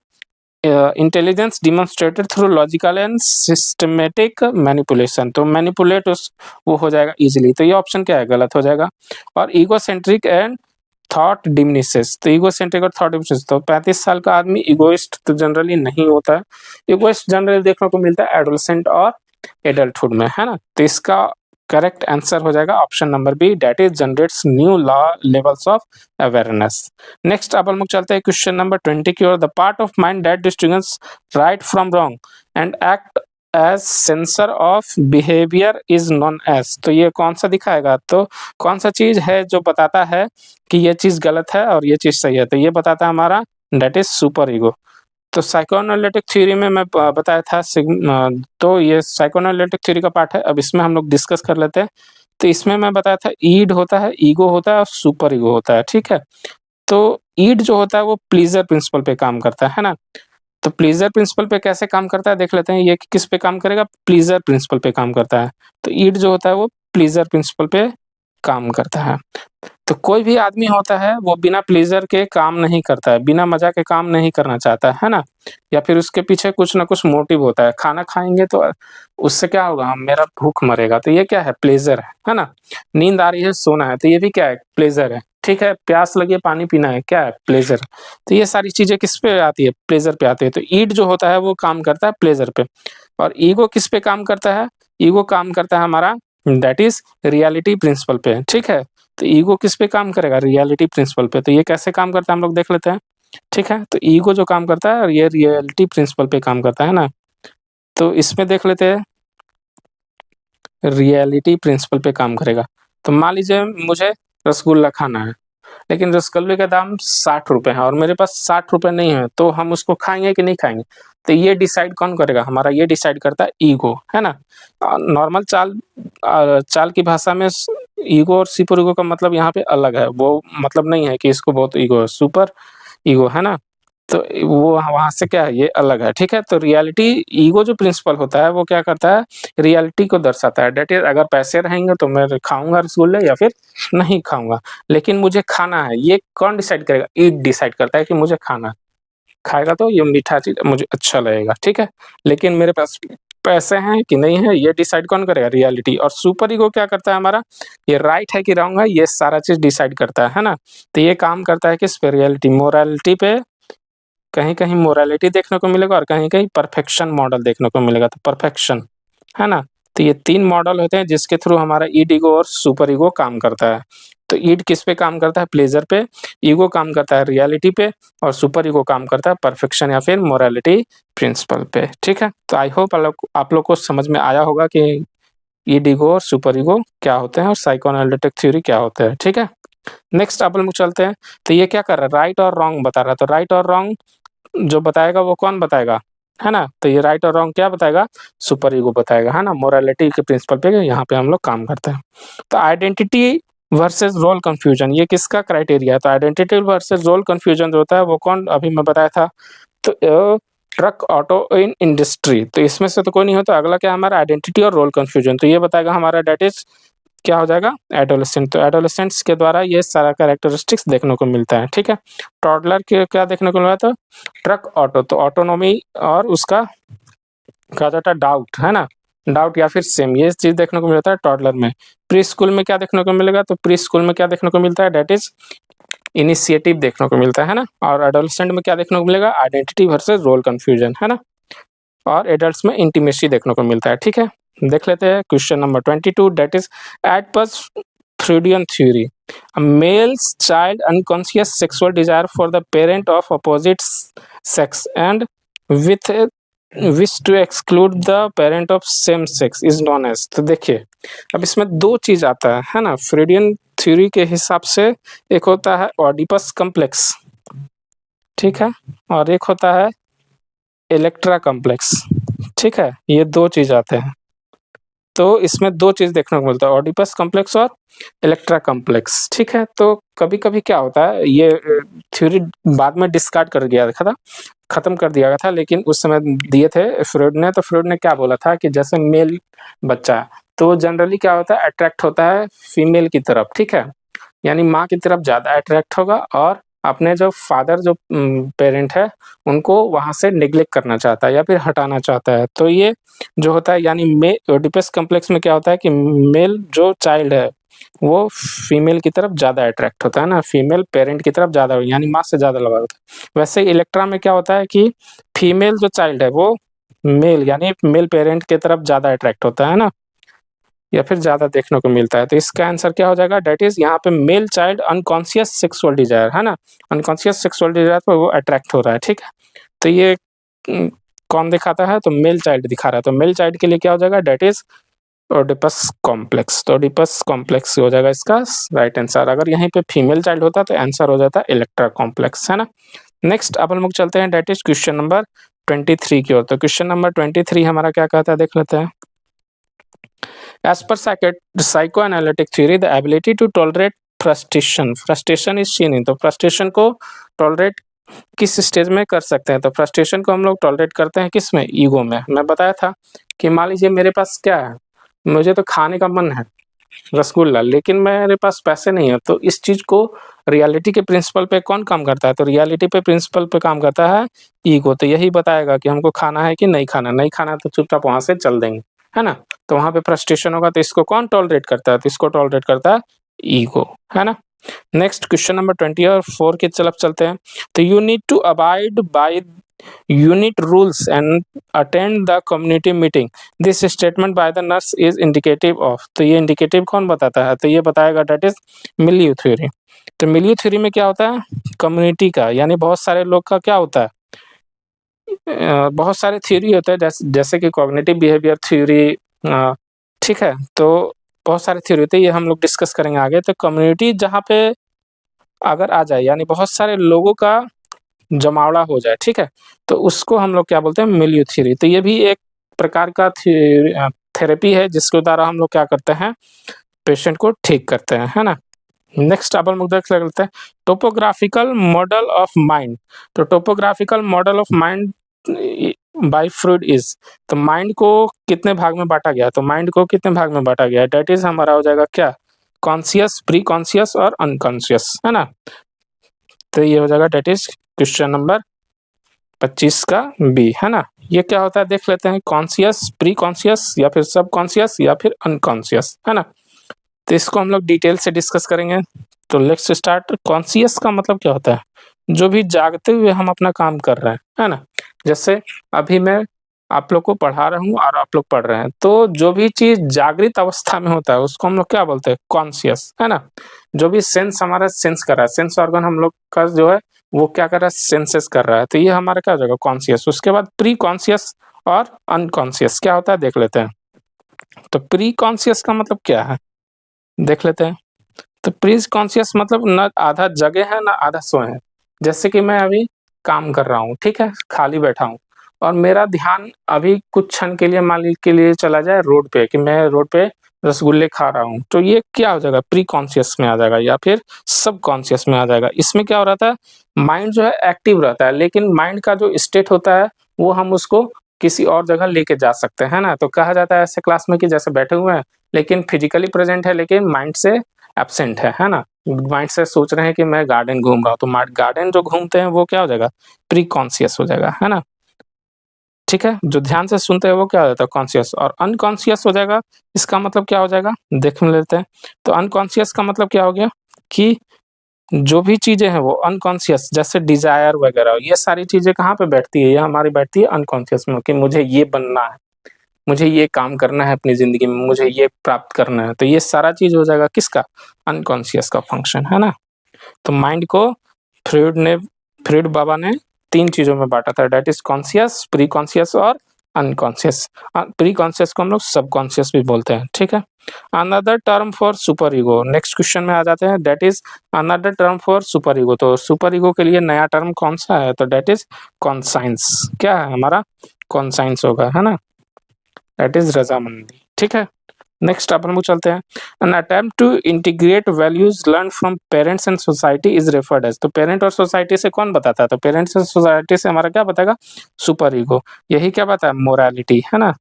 intelligence demonstrated through logical and systematic manipulation. तो मैनिपुलेट उस वो हो जाएगा इजीली। तो ये ऑप्शन क्या है, गलत हो जाएगा। और ईगोसेंट्रिक एंड थॉट डिमिनिसेस। तो ईगोसेंट्रिक और थॉट डिमिनिसेस, तो 35 साल का आदमी इगोइस्ट तो जनरली नहीं होता है। इगोइस्ट जनरली देखने को मिलता है एडोलसेंट और एडल्टहुड में, है ना। तो इसका करेक्ट आंसर हो जाएगा option number B, that is generates new levels of awareness. Next अब हम लोग चलते हैं क्वेश्चन नंबर 20 की ओर। The part of mind that distinguishes right from wrong and act as censor of behaviour is known as. तो ये कौन सा दिखाएगा, तो कौन सा चीज है जो बताता है कि ये चीज गलत है और ये चीज सही है। तो ये बताता है हमारा डेट इज सुपर ईगो। तो साइकोएनालिटिक थ्योरी में मैं बताया था तो ये साइकोएनालिटिक थ्योरी का पार्ट है। अब इसमें हम लोग डिस्कस कर लेते हैं। तो इसमें मैं बताया था ईड होता है, ईगो होता है और सुपर ईगो होता है, ठीक है। तो ईड जो होता है वो प्लीजर प्रिंसिपल पे काम करता है ना। तो प्लीजर प्रिंसिपल पे कैसे काम करता है देख लेते हैं। ये किस पे काम करेगा, प्लीजर प्रिंसिपल पे काम करता है। तो ईड जो होता है वो प्लीजर प्रिंसिपल पे काम करता है। तो कोई भी आदमी होता है वो बिना प्लेजर के काम नहीं करता है, बिना मजा के काम नहीं करना चाहता है ना। या फिर उसके पीछे कुछ ना कुछ मोटिव होता है। खाना खाएंगे तो उससे क्या होगा, मेरा भूख मरेगा, तो ये क्या है, प्लेजर है ना। नींद आ रही है, सोना है, तो ये भी क्या है, प्लेजर है, ठीक है। प्यास लगी है, पानी पीना है, क्या है, प्लेजर। तो ये सारी चीजें किस पे आती है, प्लेजर पे आती है। तो ईड जो होता है वो काम करता है प्लेजर पे। और ईगो किस पे काम करता है, ईगो काम करता है हमारा दैट इज रियलिटी प्रिंसिपल पे, ठीक है। तो ईगो किस पे काम करेगा, रियलिटी प्रिंसिपल पे। तो ये कैसे काम करता है हम लोग देख लेते हैं, ठीक है। तो ईगो जो काम करता है और ये रियलिटी प्रिंसिपल पे काम करता है ना। तो इसमें देख लेते हैं, रियलिटी प्रिंसिपल पे काम करेगा। तो मान लीजिए मुझे रसगुल्ला खाना है, लेकिन रसगुल्ले का दाम 60 रुपए है और मेरे पास 60 रुपए नहीं है, तो हम उसको खाएंगे कि नहीं खाएंगे? तो ये डिसाइड कौन करेगा? हमारा ये डिसाइड करता है ईगो, है ना? नॉर्मल चाल की भाषा में ईगो और सुपर ईगो का मतलब यहाँ पे अलग है। वो मतलब नहीं है कि इसको बहुत ईगो है, सुपर ईगो, है ना? तो वो वहाँ से क्या है, ये अलग है, ठीक है? तो रियलिटी ईगो जो प्रिंसिपल होता है वो क्या करता है, रियलिटी को दर्शाता है। दैट इज़ अगर पैसे रहेंगे तो मैं खाऊँगा रसगुल्ले या फिर नहीं खाऊँगा, लेकिन मुझे खाना है। ये कौन डिसाइड करेगा? ईट डिसाइड करता है कि मुझे खाना है। खाएगा तो ये मीठा चीज़ मुझे अच्छा लगेगा, ठीक है? लेकिन मेरे पास पैसे हैं कि नहीं है, ये डिसाइड कौन करेगा? रियलिटी। और सुपर ईगो क्या करता है हमारा, ये राइट है कि रॉन्ग है, ये सारा चीज़ डिसाइड करता है ना? तो ये काम करता है किस पे? रियलिटी, मोरालिटी पे। कहीं-कहीं मोरालिटी देखने को मिलेगा और कहीं-कहीं परफेक्शन मॉडल देखने को मिलेगा, तो परफेक्शन, है ना? तो ये 3 मॉडल होते हैं जिसके थ्रू हमारा ईड ईगो और सुपर ईगो काम करता है। तो ईड किस पे काम करता है? प्लेज़र पे, ईगो काम करता है रियलिटी पे और सुपर ईगो काम करता है परफेक्शन या फिर मोरालिटी प्रिंसिपल पे, ठीक है? तो आई होप आप लोग को समझ में आया होगा कि ईड ईगो और सुपर ईगो क्या होते हैं और साइकोएनालिटिक थ्योरी क्या होता है, ठीक है? नेक्स्ट अपन लोग चलते हैं, तो ये क्या कर रहा है? राइट और रॉन्ग बता रहा है, तो राइट और रॉन्ग जो बताएगा वो कौन बताएगा, है ना? तो ये राइट और रॉन्ग क्या बताएगा? सुपर ईगो बताएगा, है ना? मोरालिटी के प्रिंसिपल पे यहाँ पे हम लोग काम करते हैं। तो आइडेंटिटी वर्सेस रोल कन्फ्यूजन, ये किसका क्राइटेरिया है? तो आइडेंटिटी वर्सेस रोल कन्फ्यूजन जो होता है वो कौन, अभी मैं बताया था, तो ट्रक, ऑटो इन इंडस्ट्री, तो इसमें से तो कोई नहीं होता। अगला क्या है हमारा? आइडेंटिटी और रोल कन्फ्यूजन, तो ये बताएगा हमारा दैट इज़ क्या हो जाएगा? एडोलेसेंट। तो एडोलेसेंट्स के द्वारा ये सारा कैरेक्टरिस्टिक्स देखने को मिलता है, ठीक है? टॉडलर के क्या देखने को मिला था? ट्रक, ऑटो, तो ऑटोनॉमी और उसका कहा जाता है डाउट, है ना? डाउट या फिर सेम, ये चीज़ देखने को मिलता है टॉडलर में। प्री स्कूल में क्या देखने को मिलेगा? तो प्री स्कूल में क्या देखने को मिलता है? दैट इज़ इनिशिएटिव देखने को मिलता है ना? और एडोलेसेंट में क्या देखने को मिलेगा? आइडेंटिटी वर्सेस रोल कन्फ्यूजन, है ना? और एडल्ट्स में इंटीमेसी देखने को मिलता है, ठीक है? देख लेते हैं question number 22, that is at first Freudian theory, a male's child unconscious sexual desire for the parent of opposite sex and with a wish to exclude the parent of same sex is known as। तो देखिए, अब इसमें 2 चीज़ आता है ना? फ्रीडियन theory के हिसाब से एक होता है ओडिपस कॉम्प्लेक्स, ठीक है? और एक होता है इलेक्ट्रा कॉम्प्लेक्स, ठीक है? ये 2 चीज़ आते हैं। तो इसमें 2 चीज़ देखने को मिलता है, ओडिपस कॉम्प्लेक्स और इलेक्ट्रा कॉम्प्लेक्स, ठीक है? तो कभी-कभी क्या होता है, ये थ्योरी बाद में डिस्कार्ड कर दिया था, खत्म कर दिया गया था, लेकिन उस समय दिए थे फ्रॉइड ने। तो फ्रॉइड ने क्या बोला था कि जैसे मेल बच्चा है, तो जनरली क्या होता है, अट्रैक्ट होता है फीमेल की तरफ, ठीक है? यानी माँ की तरफ ज़्यादा अट्रैक्ट होगा और अपने जो फादर जो पेरेंट है, उनको वहाँ से नेग्लेक्ट करना चाहता है या फिर हटाना चाहता है। तो ये जो होता है, यानी ओडिपस कॉम्प्लेक्स में क्या होता है कि मेल जो चाइल्ड है, वो फीमेल की तरफ ज़्यादा अट्रैक्ट होता है ना, फीमेल पेरेंट की तरफ ज़्यादा, यानी माँ से ज़्यादा लगाव होता है। वैसे इलेक्ट्रा में क्या होता है कि फीमेल जो चाइल्ड है वो मेल यानी मेल पेरेंट की तरफ ज़्यादा अट्रैक्ट होता है ना, या फिर ज़्यादा देखने को मिलता है। तो इसका आंसर क्या हो जाएगा? दैट इज़ यहाँ पे male child unconscious sexual desire, है ना? अनकॉन्शियस सेक्सुअल डिज़ायर पे वो अट्रैक्ट हो रहा है, ठीक है? तो ये कौन दिखाता है? तो मेल चाइल्ड दिखा रहा है। तो मेल चाइल्ड के लिए क्या हो जाएगा? That is Oedipus complex. तो ओडिपस कॉम्प्लेक्स हो जाएगा इसका राइट आंसर। अगर यहीं पे फीमेल चाइल्ड होता तो आंसर हो जाता इलेक्ट्रा कॉम्प्लेक्स, है ना? नेक्स्ट अपन लोग चलते हैं, दैट इज़ क्वेश्चन नंबर 23 की ओर। तो क्वेश्चन नंबर 23 हमारा क्या कहता है, देख लेते हैं। As per psychoanalytic theory, the ability to tolerate frustration is seen in, तो frustration को tolerate किस स्टेज में कर सकते हैं? तो frustration को हम लोग tolerate करते हैं किस में? ईगो में। मैं बताया था कि मान लीजिए मेरे पास क्या है, मुझे तो खाने का मन है रसगुल्ला, लेकिन मेरे पास पैसे नहीं है, तो इस चीज़ को रियलिटी के प्रिंसिपल पे कौन काम करता है? तो रियलिटी पे प्रिंसिपल पे काम करता है ईगो। तो यही बताएगा कि हमको खाना है कि नहीं खाना, नहीं खाना तो चुपचाप वहाँ से चल देंगे, है ना? तो वहाँ पे फ्रस्ट्रेशन होगा, तो इसको कौन टॉलरेट करता है? तो इसको टॉलरेट करता है ईगो, है ना? नेक्स्ट क्वेश्चन नंबर 24 की तरफ चलते हैं। तो you need to abide by unit rules and attend the community meeting, this statement by the nurse is indicative of, तो ये इंडिकेटिव कौन बताता है? तो ये बताएगा दैट इज मिलियू थ्योरी। तो मिलियू थ्योरी में क्या होता है? कम्युनिटी का, यानी बहुत सारे लोग का क्या होता है, बहुत सारे थ्योरी होते हैं, जैसे कि कॉग्निटिव बिहेवियर थ्योरी, ठीक है? तो बहुत सारे थ्योरी होते हैं, ये हम लोग डिस्कस करेंगे आगे। तो कम्युनिटी जहाँ पे अगर आ जाए यानी बहुत सारे लोगों का जमावड़ा हो जाए, ठीक है? तो उसको हम लोग क्या बोलते हैं मिलियो थ्योरी। तो ये भी एक प्रकार का थेरेपी है जिसके द्वारा हम लोग क्या करते हैं पेशेंट को ठीक करते हैं, है ना? नेक्स्ट अब हम लोग देख लेते हैं टोपोग्राफिकल मॉडल ऑफ माइंड। तो topographical model of mind bye Freud is, तो माइंड को कितने भाग में बांटा गया है? तो माइंड को कितने भाग में बांटा गया है? दैट इज हमारा हो जाएगा क्या कॉन्शियस, प्री कॉन्शियस और अनकॉन्शियस, है ना? तो ये हो जाएगा दैट इज क्वेश्चन नंबर 25 का बी, है ना? ये क्या होता है देख लेते हैं, कॉन्शियस, प्री कॉन्शियस या फिर सब कॉन्शियस या फिर अनकॉन्शियस, है ना? तो इसको हम लोग डिटेल से डिस्कस करेंगे। तो लेट्स स्टार्ट। कॉन्शियस का मतलब क्या होता है? जो भी जागते हुए हम अपना काम कर रहे हैं, है ना? जैसे अभी मैं आप लोग को पढ़ा रहा हूँ और आप लोग पढ़ रहे हैं, तो जो भी चीज जागृत अवस्था में होता है उसको हम लोग क्या बोलते हैं कॉन्शियस, है ना? जो भी सेंस हमारा सेंस कर रहा है, सेंस ऑर्गन हम लोग का जो है वो क्या कर रहा है सेंसेस कर रहा है, तो ये हमारा क्या हो जाएगा कॉन्शियस। उसके बाद प्री कॉन्शियस और अनकॉन्शियस क्या होता है देख लेते हैं। तो प्री कॉन्शियस का मतलब क्या है देख लेते हैं। तो प्री कॉन्शियस मतलब न आधा जगे हैं ना आधा सोए हैं। जैसे कि मैं अभी काम कर रहा हूँ, ठीक है, खाली बैठा हूँ और मेरा ध्यान अभी कुछ क्षण के लिए मान के लिए चला जाए रोड पे कि मैं रोड पे रसगुल्ले खा रहा हूँ, तो ये क्या हो जाएगा प्री कॉन्शियस में आ जाएगा या फिर सब कॉन्शियस में आ जाएगा। इसमें क्या हो रहा था माइंड जो है एक्टिव रहता है, लेकिन माइंड का जो स्टेट होता है वो हम उसको किसी और जगह लेके जा सकते हैं ना। तो कहा जाता है ऐसे क्लास में कि जैसे बैठे हुए हैं लेकिन फिजिकली प्रेजेंट है लेकिन माइंड से एब्सेंट है ना? माइंड से सोच रहे हैं कि मैं गार्डन घूम रहा हूँ, तो गार्डन जो घूमते हैं वो क्या हो जाएगा प्री कॉन्शियस हो जाएगा, है ना? ठीक है, जो ध्यान से सुनते हैं वो क्या हो जाता है कॉन्शियस, और अनकॉन्शियस हो जाएगा। इसका मतलब क्या हो जाएगा देख लेते हैं। तो अनकॉन्शियस का मतलब क्या हो गया कि जो भी चीजें हैं वो अनकॉन्शियस, जैसे डिजायर वगैरह, ये सारी चीजें कहाँ पे बैठती है, ये हमारी बैठती है अनकॉन्शियस में कि मुझे ये बनना है, मुझे ये काम करना है अपनी जिंदगी में, मुझे ये प्राप्त करना है। तो ये सारा चीज हो जाएगा किसका अनकॉन्शियस का फंक्शन, है ना? तो माइंड को फ्रूड बाबा ने 3 चीज़ों में बाँटा था, that is conscious, pre conscious और अनकॉन्शियस। प्री कॉन्शियस को हम लोग सबकॉन्शियस भी बोलते हैं, ठीक है? Another term for super ego, next question में आ जाते हैं, that is another term for super ego. तो सुपर ईगो के लिए नया टर्म कौन-सा है? तो दैट इज़ कॉन्साइंस। क्या है हमारा? कॉन्साइंस होगा, है ना? दैट इज़ रज़ामंदी, ठीक है? नेक्स्ट अब हम लोग चलते हैं। An attempt to integrate values learn from parents and society is referred as. तो पेरेंट और सोसाइटी से कौन बताता है? तो पेरेंट्स और सोसाइटी से हमारा क्या बताएगा सुपर ईगो। यही क्या बताया मोरालिटी, है ना?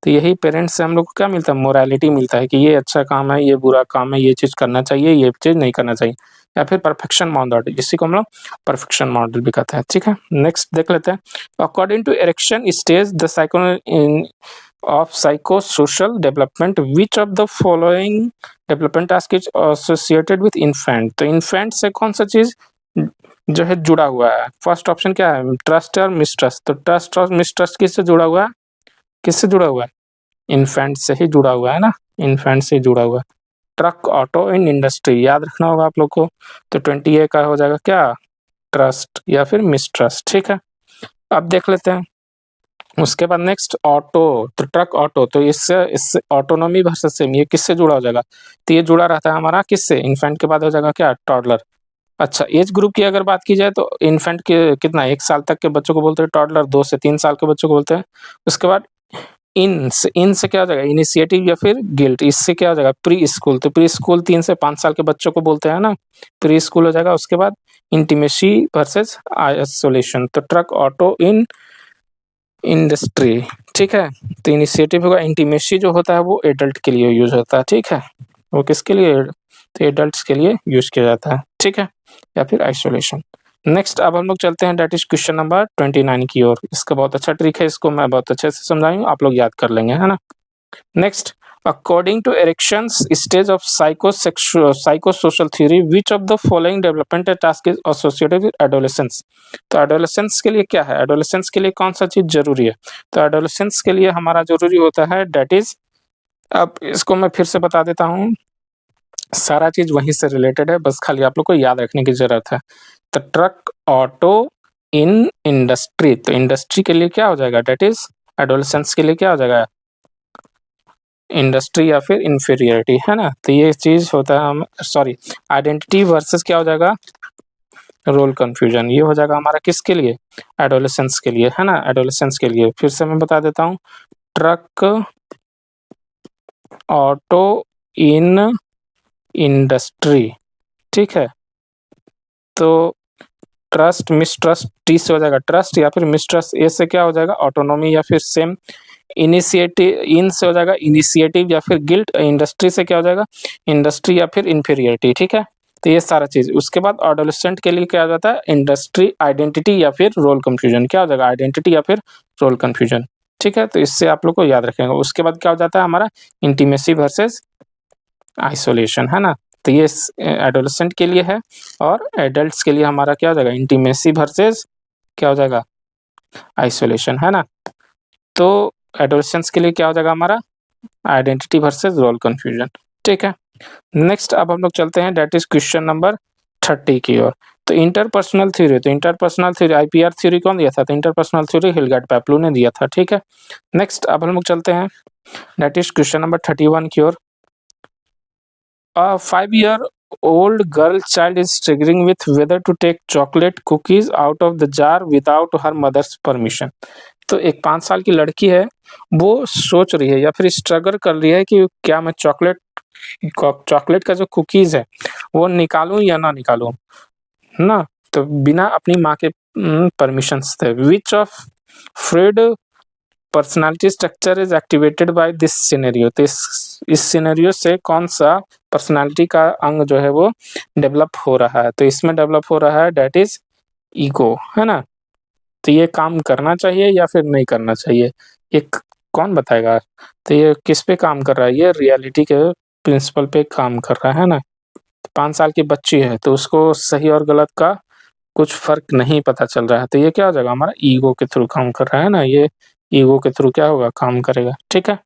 तो यही पेरेंट्स से हम लोग को क्या मिलता है मोरालिटी मिलता है कि ये अच्छा काम है, ये बुरा काम है, ये चीज करना चाहिए, ये चीज नहीं करना चाहिए, या फिर परफेक्शन मॉडल, इसी को हम लोग परफेक्शन मॉडल भी कहते हैं, ठीक है? नेक्स्ट देख लेते हैं। According to Erikson stage the of psychosocial development, which of the following development task is associated with infant? तो infant से कौन सा चीज जो है जुड़ा हुआ है? फर्स्ट ऑप्शन क्या है ट्रस्ट और मिसट्रस्ट। तो ट्रस्ट और मिसट्रस्ट किससे जुड़ा हुआ है? किससे जुड़ा हुआ है? इन्फेंट से ही जुड़ा हुआ है ना, इन्फेंट से जुड़ा हुआ है। ट्रक ऑटो इन इंडस्ट्री याद रखना होगा आप लोग को। तो 20A का हो जाएगा क्या ट्रस्ट या फिर मिसट्रस्ट, ठीक है? अब देख लेते हैं उसके बाद नेक्स्ट ऑटो, तो ट्रक ऑटो, तो इससे इससे ऑटोनॉमी वर्सेस सेम, ये किससे जुड़ा हो जाएगा? तो ये जुड़ा रहता है हमारा किससे? इन्फेंट के बाद हो जाएगा क्या टॉडलर। अच्छा एज ग्रुप की अगर बात की जाए तो इन्फेंट के कितना 1 साल तक के बच्चों को बोलते हैं टॉडलर, 2 से 3 साल के बच्चों को बोलते हैं। उसके बाद इन से क्या हो जाएगा इनिशिएटिव या फिर गिल्ट, इससे क्या हो जाएगा प्री स्कूल। तो प्री स्कूल 3 से 5 साल के बच्चों को बोलते हैं ना, प्री स्कूल हो जाएगा। उसके बाद इंटीमेसी वर्सेस आइसोलेशन, तो ट्रक ऑटो इन इंडस्ट्री, ठीक है? तो इनिशिएटिव होगा, इंटीमेसी जो होता है वो एडल्ट के लिए यूज होता है, ठीक है? वो किसके लिए? तो एडल्ट्स के लिए यूज किया जाता है, ठीक है? या फिर आइसोलेशन। नेक्स्ट अब हम लोग चलते हैं दैट इज क्वेश्चन नंबर 29 की ओर। इसका बहुत अच्छा ट्रिक है, इसको मैं बहुत अच्छे से समझाऊंगा, आप लोग याद कर लेंगे, है ना? Next, according to Erickson's stage of psychosocial theory, which of the following developmental task is associated with adolescence? तो adolescence के लिए क्या है? adolescence के लिए कौन सा चीज जरूरी है? तो adolescence के लिए हमारा जरूरी होता है that is, अब इसको मैं फिर से बता देता हूँ, सारा चीज वहीं से रिलेटेड है, बस खाली आप लोग को याद रखने की जरूरत है। तो ट्रक ऑटो इन इंडस्ट्री, तो इंडस्ट्री के लिए क्या हो जाएगा? डेट इज एडोलेसेंस के लिए क्या हो जाएगा? इंडस्ट्री या फिर इंफीरियरिटी, है ना। तो ये चीज होता है, हम सॉरी, आइडेंटिटी वर्सेस क्या हो जाएगा, रोल कंफ्यूजन। ये हो जाएगा हमारा किसके लिए, एडोलेसेंस के लिए, है ना, एडोलेसेंस के लिए। फिर से मैं बता देता हूँ, ट्रक, ऑटो, इन इंडस्ट्री, ठीक है। तो ट्रस्ट, मिसट्रस्ट, टी से हो जाएगा ट्रस्ट, या फिर मिसट्रस्ट, ए से क्या हो जाएगा, ऑटोनॉमी या फिर सेम, इनिशिएटिव, इन से हो जाएगा इनिशिएटिव या फिर गिल्ट, इंडस्ट्री से क्या हो जाएगा, इंडस्ट्री या फिर इंफीरियरिटी, ठीक है। तो ये सारा चीज। उसके बाद एडोलेसेंट के लिए क्या आ जाता है, इंडस्ट्री, आइडेंटिटी या फिर रोल कंफ्यूजन। क्या हो जाएगा, आइडेंटिटी या फिर रोल कंफ्यूजन, ठीक है। तो इससे आप लोग को याद रखेंगे। उसके बाद क्या हो जाता है हमारा, इंटीमेसी वर्सेस आइसोलेशन, है ना। तो ये एडोलेसेंट के लिए है, और एडल्ट्स के लिए हमारा क्या हो जाएगा, इंटीमेसी वर्सेस क्या हो जाएगा, आइसोलेशन, है ना। तो एडोलेसेंस के लिए क्या हो जाएगा हमारा, आइडेंटिटी वर्सेस रोल कंफ्यूजन, ठीक है। नेक्स्ट अब हम लोग चलते हैं, डेट इज क्वेश्चन नंबर 30 की ओर। तो इंटरपर्सनल थ्योरी, तो इंटरपर्सनल थ्योरी, आईपीआर थ्योरी कौन दिया था, तो इंटरपर्सनल थ्योरी हिलगार्ड पैपलू ने दिया था, ठीक है। नेक्स्ट अब हम लोग चलते हैं, डेट इज क्वेश्चन नंबर 31 की ओर। A 5-year-old girl child is struggling with whether to take chocolate cookies out of the jar without her mother's permission. तो एक 5 साल की लड़की है, वो सोच रही है या फिर स्ट्रगल कर रही है कि क्या मैं चॉकलेट का जो कुकीज है वो निकालूं या ना निकालूं, ना। तो बिना अपनी माँ के परमिशन से। Which of Freud personality structure is activated by this scenario. तो इस सिनेरियो से कौन सा पर्सनालिटी का अंग जो है वो डेवलप हो रहा है, तो इसमें डेवलप हो रहा है डेट इज ईगो, है ना। तो ये काम करना चाहिए या फिर नहीं करना चाहिए, ये कौन बताएगा। तो ये किस पे काम कर रहा है, ये रियलिटी के प्रिंसिपल पे काम कर रहा है ना। 5 साल की बच्ची है तो उसको सही और गलत का कुछ फर्क नहीं पता चल रहा है, तो ये क्या हो जाएगा हमारा, ईगो के थ्रू काम कर रहा है ना, ये ईगो के थ्रू क्या होगा, काम करेगा, ठीक है।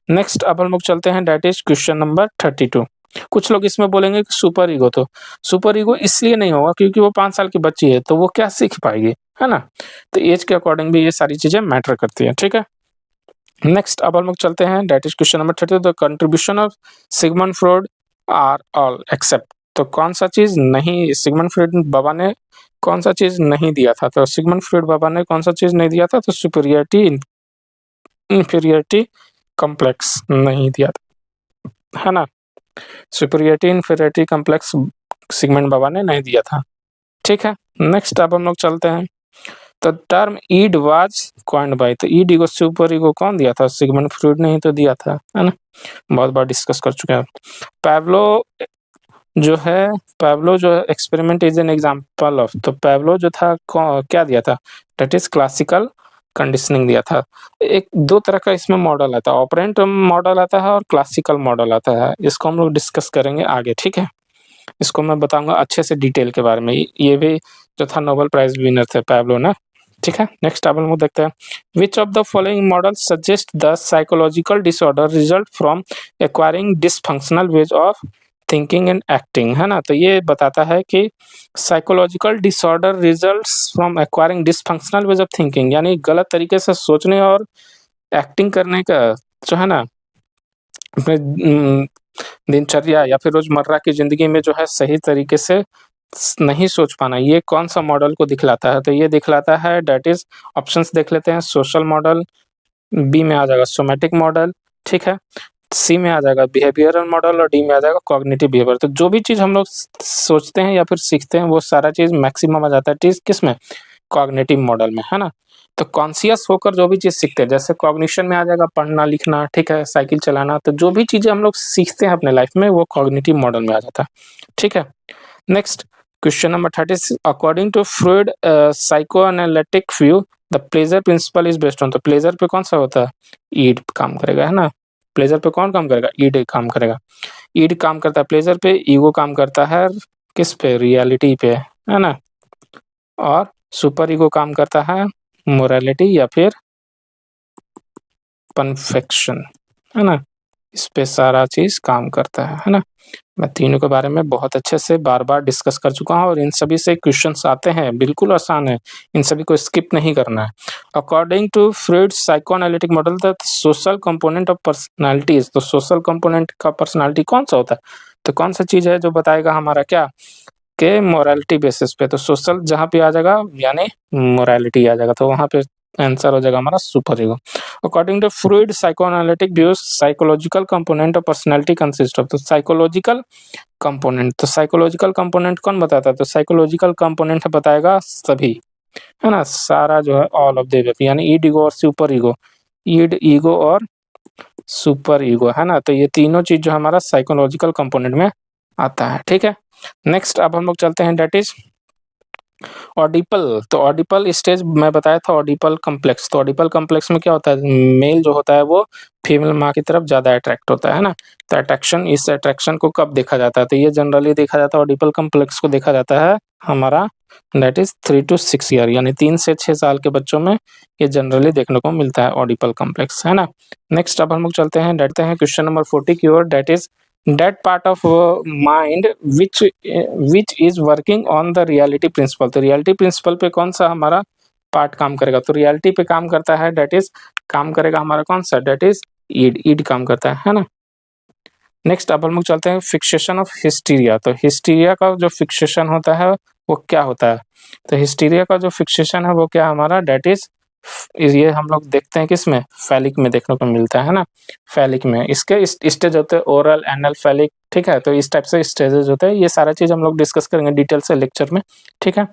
नेक्स्ट अब हम लोग चलते हैं, डेट इज क्वेश्चन नंबर 32। कुछ लोग इसमें बोलेंगे कि सुपर ईगो, तो सुपर ईगो इसलिए नहीं होगा क्योंकि वो 5 साल की बच्ची है, तो वो क्या सीख पाएगी, है ना। तो एज के अकॉर्डिंग भी ये सारी चीजें मैटर करती है, ठीक है। नेक्स्ट अब हम लोग चलते हैं, that is question number 32, the contribution of Sigmund Freud are all except. तो कौन सा चीज नहीं, सिगमंड फ्रॉइड बाबा ने कौन सा चीज नहीं दिया था, तो सिगमंड फ्रॉइड बाबा ने कौन सा चीज नहीं दिया था, तो सुपीरियरिटी इंफीरियरिटी कॉम्प्लेक्स नहीं दिया था, है ना। सुपीरियरिटी इंफीरियरिटी कॉम्प्लेक्स सिगमंड बाबा ने नहीं दिया था, ठीक है। नेक्स्ट अब हम लोग चलते हैं, तो टर्म ईड वाज कॉइन्ड बाय, तो ईड ईगो सुपर ईगो कौन दिया था, सिगमंड फ्रॉइड ने ही तो दिया था, है ना। बहुत बार डिस्कस कर चुके हैं। पैब्लो जो है, पैब्लो जो experiment is an example of, तो पैब्लो जो था क्या दिया था, दैट इज क्लासिकल कंडीशनिंग दिया था। एक दो तरह का इसमें मॉडल आता है, ऑपरेंट मॉडल आता है और क्लासिकल मॉडल आता है, इसको हम लोग डिस्कस करेंगे आगे, ठीक है। इसको मैं बताऊंगा अच्छे से डिटेल के बारे में। ये भी जो था नोबेल प्राइज विनर थे पैब्लो ना, ठीक है। नेक्स्ट अब हम लोग देखते हैं, विच of the following model suggest the psychological disorder result from acquiring dysfunctional ways of thinking and acting, है ना। तो ये बताता है कि psychological disorder results from acquiring dysfunctional ways of thinking, यानी गलत तरीके से सोचने और एक्टिंग करने का जो है ना, अपने दिनचर्या या फिर रोजमर्रा की जिंदगी में जो है सही तरीके से नहीं सोच पाना, ये कौन सा मॉडल को दिखलाता है, तो ये दिखलाता है डेट इज, ऑप्शंस देख लेते हैं, सोशल मॉडल, बी में आ जाएगा सोमेटिक मॉडल, ठीक है, सी में आ जाएगा बिहेवियरल मॉडल, और डी में आ जाएगा कॉग्निटिव बिहेवियर। तो जो भी चीज हम लोग सोचते हैं या फिर सीखते हैं वो सारा चीज मैक्सिमम आ जाता है किस में, कॉग्निटिव मॉडल में, है ना। तो कॉन्शियस होकर जो भी चीज सीखते हैं, जैसे कॉग्निशन में आ जाएगा पढ़ना लिखना, ठीक है, साइकिल चलाना, तो जो भी चीजें हम लोग सीखते हैं अपने लाइफ में वो कॉग्निटिव मॉडल में आ जाता है, ठीक है। Next question number 36, according to Freud psychoanalytic view the pleasure principle is based on, तो प्लेजर पे कौन सा होता है, ईड काम करेगा, है ना। प्लेजर पे कौन काम करेगा, ईड काम करेगा। ईड काम करता है प्लेजर पे, ईगो काम करता है किस पे, रियलिटी पे, है ना। और सुपर ईगो काम करता है मोरालिटी या फिर परफेक्शन, है ना। इस पे सारा चीज़ काम करता है ना? मैं तीनों के बारे में बहुत अच्छे से बार-बार डिस्कस कर चुका हूँ और इन सभी से क्वेश्चन्स आते हैं, बिल्कुल आसान है, इन सभी को स्किप नहीं करना है। According to Freud's psychoanalytic model the social component of personalities, तो सोशल कंपोनेंट का पर्सनैलिटी कौन-सा होता है? तो कौन-सा चीज़ है जो बताएगा हमारा क्या? के मोरालिटी बेसिस पे, तो सोशल जहाँ पे आ जाएगा यानी मोरालिटी आ जाएगा, तो वहाँ पे आंसर हो जाएगा हमारा super ego. According to Freud psychoanalytic views psychological component of personality consist of, तो साइकोलॉजिकल कंपोनेंट, तो साइकोलॉजिकल कंपोनेंट कौन बताता है? तो साइकोलॉजिकल कंपोनेंट बताएगा सभी, है ना? सारा जो है ऑल ऑफ द एबव, यानी ईड ईगो और सुपर ईगो, ईड ईगो और सुपर ईगो, है ना? तो ये तीनों चीज़ जो हमारा साइकोलॉजिकल कंपोनेंट में आता है, ठीक है? नेक्स्ट अब हम लोग चलते हैं दैट इज़ ऑडिपल, तो ऑडिपल स्टेज मैं बताया था ऑडिपल कॉम्प्लेक्स, तो ऑडिपल कॉम्प्लेक्स में क्या होता है? मेल जो होता है वो फीमेल माँ की तरफ ज़्यादा अट्रैक्ट होता है ना? तो इस अट्रैक्शन को कब देखा जाता है? तो ये जनरली देखा जाता है, ऑडिपल कॉम्प्लेक्स को देखा जाता है हमारा दैट इज़ 3 टू 6 ईयर, यानी 3 से 6 साल के बच्चों में ये जनरली देखने को मिलता है ऑडिपल कॉम्प्लेक्स, है ना? नेक्स्ट अब हम लोग चलते हैं क्वेश्चन नंबर 40 की ओर, that is that part of mind which is working on the reality principle, तो reality principle पे कौन सा हमारा पार्ट काम करेगा? तो reality पे काम करता है that is काम करेगा हमारा कौन सा? that is ईड काम करता है ना? नेक्स्ट अब हम लोग चलते हैं फिक्सेशन ऑफ हिस्टीरिया, तो हिस्टीरिया का जो फिक्सेशन होता है वो क्या होता है? तो हिस्टीरिया का जो फिक्सेशन है वो क्या हमारा डेट इज ये हम लोग देखते हैं किसमें? फैलिक में देखने को मिलता है ना? फैलिक में इसके स्टेज होते हैं ओरल, एनल, फैलिक, ठीक है? तो इस टाइप से स्टेजेस होते हैं, ये सारा चीज हम लोग डिस्कस करेंगे डिटेल से लेक्चर में, ठीक है?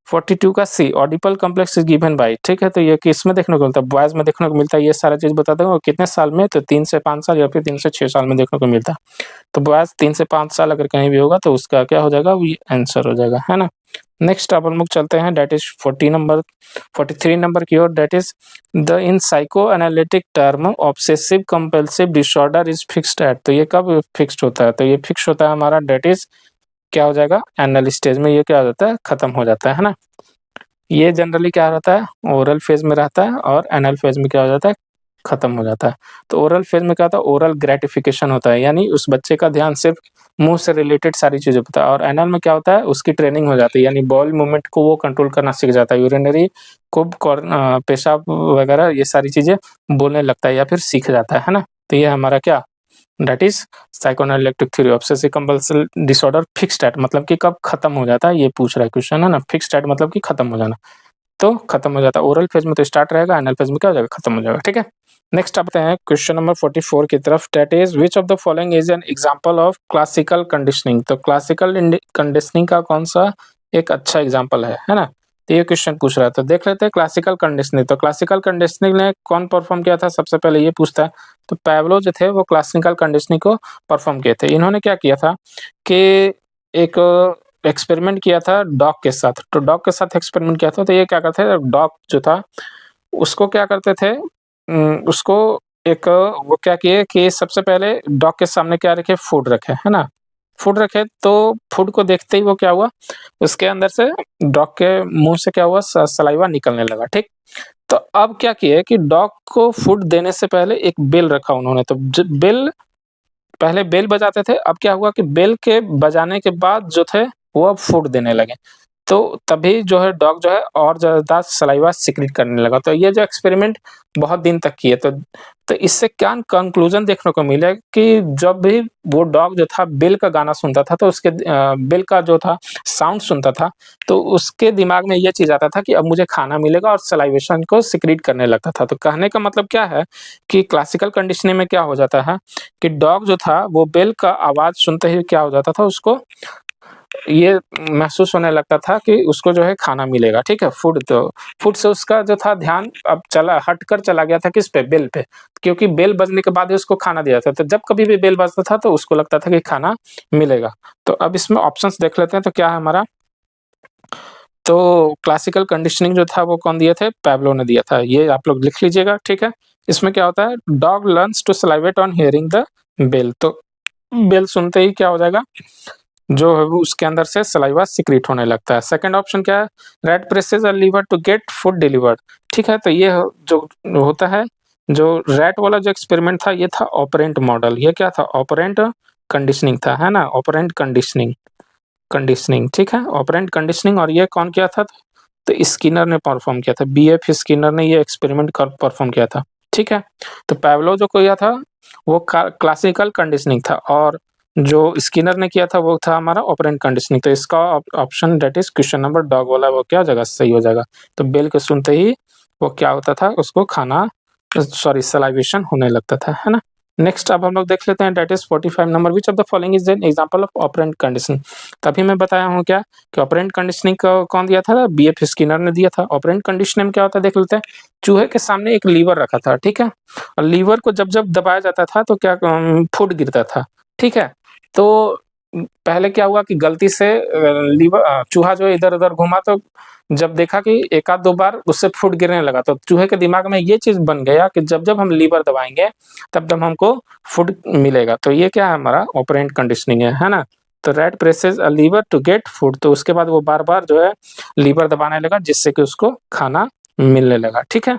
42 का सी ऑडिपल कॉम्प्लेक्स इज गिवन बाय, ठीक है? तो ये किसमें देखने को मिलता है? बॉयज में देखने को मिलता है, ये सारा चीज बता दूंगा। कितने साल में? तो 3 से 5 साल या फिर 3 से 6 साल में देखने को मिलता है। तो बॉयज 3 से 5 साल अगर कहीं भी होगा तो उसका क्या हो जाएगा? वो आंसर हो जाएगा, है ना? नेक्स्ट अब हम लोग चलते हैं दैट इज 43 नंबर की ओर, that is the in psychoanalytic term obsessive compulsive disorder is fixed at, तो ये कब फिक्स्ड होता है? तो ये फिक्स होता है हमारा दैट इज क्या हो जाएगा? एनल स्टेज में ये क्या हो जाता है? खत्म हो जाता है ना? ये जनरली क्या रहता है? ओरल फेज में रहता है और एनल फेज में क्या हो जाता है? खत्म हो जाता है। तो ओरल फेज में क्या होता है? ओरल ग्रेटिफिकेशन होता है, यानी उस बच्चे का ध्यान सिर्फ मुंह से रिलेटेड सारी चीजें होता है। और एनल में क्या होता है? उसकी ट्रेनिंग हो जाती है, यानी बॉल मूवमेंट को वो कंट्रोल करना सीख जाता है, यूरिनरी को पेशाब वगैरह ये सारी चीजें बोलने लगता है या फिर सीख जाता है ना? तो ये हमारा क्या that is psychoanalytic theory obsessive compulsive disorder fixed at, मतलब कि कब खत्म हो जाता है ये पूछ रहा है क्वेश्चन, है ना? फिक्स्ड एट मतलब कि खत्म हो जाना, तो खत्म हो जाता है। ओरल फेज में तो स्टार्ट रहेगा, एनल फेज में क्या हो जाएगा? खत्म हो जाएगा, ठीक है? नेक्स्ट आते हैं क्वेश्चन नंबर 44 की तरफ, that is which of the following is an example of classical conditioning, तो क्लासिकल कंडीशनिंग का कौन सा एक अच्छा एग्जांपल है ना? तो ये क्वेश्चन पूछ रहा है, तो देख लेते हैं क्लासिकल कंडीशनिंग। तो क्लासिकल कंडीशनिंग ने कौन परफॉर्म किया था? सबसे पहले ये पूछता है, तो पैवलो जो थे वो क्लासिकल कंडीशनिंग को परफॉर्म किए थे। इन्होंने क्या किया था कि एक एक्सपेरिमेंट किया था डॉग के साथ, तो डॉग के साथ एक्सपेरिमेंट किया था। तो ये क्या करते थे, डॉग जो था उसको क्या करते थे, उसको एक वो क्या किए कि सबसे पहले डॉग के सामने क्या रखे? फूड रखे, है ना? फूड रखे तो फूड को देखते ही वो क्या हुआ, उसके अंदर से डॉग के मुंह से क्या हुआ? सलाइवा निकलने लगा, ठीक? तो अब क्या किए कि डॉग को फूड देने से पहले एक बेल रखा उन्होंने, तो बेल पहले बेल बजाते थे, अब क्या हुआ कि बेल के बजाने के बाद जो थे वो अब फूड देने लगे। तो तभी जो है डॉग जो है और ज़्यादा सलाइवा सीक्रेट करने लगा। तो ये जो एक्सपेरिमेंट बहुत दिन तक किए, तो इससे क्या कंक्लूजन देखने को मिला कि जब भी वो डॉग जो था बेल का गाना सुनता था, तो उसके बेल का जो था साउंड सुनता था, तो उसके दिमाग में ये चीज़ आता था कि अब मुझे खाना मिलेगा और सलाइवेशन को सीक्रेट करने लगता था। तो कहने का मतलब क्या है कि क्लासिकल कंडीशनिंग में क्या हो जाता है कि डॉग जो था वो बेल का आवाज़ सुनते ही क्या हो जाता था, उसको ये महसूस होने लगता था कि उसको जो है खाना मिलेगा, ठीक है? फूड, तो फूड से उसका जो था ध्यान अब हटकर चला गया था किस पे? बेल पे, क्योंकि बेल बजने के बाद ही उसको खाना दिया था। तो जब कभी भी बेल बजता था तो उसको लगता था कि खाना मिलेगा। तो अब इसमें ऑप्शंस देख लेते हैं, तो क्या है हमारा? तो क्लासिकल कंडीशनिंग जो था वो कौन दिए थे? पैवलो ने दिया था। ये आप लोग लिख लीजिएगा, ठीक है? इसमें क्या होता है? Dog learns to salivate on hearing the bell, तो बेल सुनते ही क्या हो जाएगा? जो है वो उसके अंदर से सलाइवा सीक्रेट होने लगता है। सेकंड ऑप्शन क्या है? Rat presses a lever to get food delivered, ठीक है? तो ये जो होता है जो रैट वाला जो एक्सपेरिमेंट था ये था ऑपरेंट मॉडल, ये क्या था? ऑपरेंट कंडीशनिंग था, है ना? ऑपरेंट कंडीशनिंग, कंडीशनिंग, ठीक है, ऑपरेंट कंडीशनिंग। और ये कौन किया था? तो स्किनर ने परफॉर्म किया था, बीएफ स्किनर ने ये एक्सपेरिमेंट कर परफॉर्म किया था, ठीक है। तो पैवलोव जो किया था वो क्लासिकल कंडीशनिंग था, और जो स्किनर ने किया था वो था हमारा ऑपरेंट कंडीशनिंग। तो इसका option that is question number dog वाला वो क्या हो जाएगा? सही हो जाएगा। तो बेल को सुनते ही वो क्या होता था? उसको खाना, सॉरी सलाइवेशन होने लगता था, है ना? नेक्स्ट अब हम लोग देख लेते हैं that is 45 number, which of the following is an example of operant conditioning. तभी मैं बताया हूँ क्या कि ऑपरेंट कंडीशनिंग को कौन दिया था? बीएफ स्किनर ने दिया था। ऑपरेंट कंडीशनिंग में क्या होता है देख लेते हैं। चूहे के सामने एक लीवर रखा था, ठीक है, और लीवर को जब जब दबाया जाता था तो क्या फूड गिरता था, ठीक है। तो पहले क्या हुआ कि गलती से लीवर चूहा जो इधर उधर घूमा, तो जब देखा कि एक आध दो बार उससे फूड गिरने लगा, तो चूहे के दिमाग में ये चीज बन गया कि जब जब हम लीवर दबाएंगे तब तब हमको फूड मिलेगा। तो ये क्या है? हमारा ऑपरेंट कंडीशनिंग है ना? तो rat presses a lever to get food, तो उसके बाद वो बार बार जो है लीवर दबाने लगा जिससे कि उसको खाना मिलने लगा, ठीक है।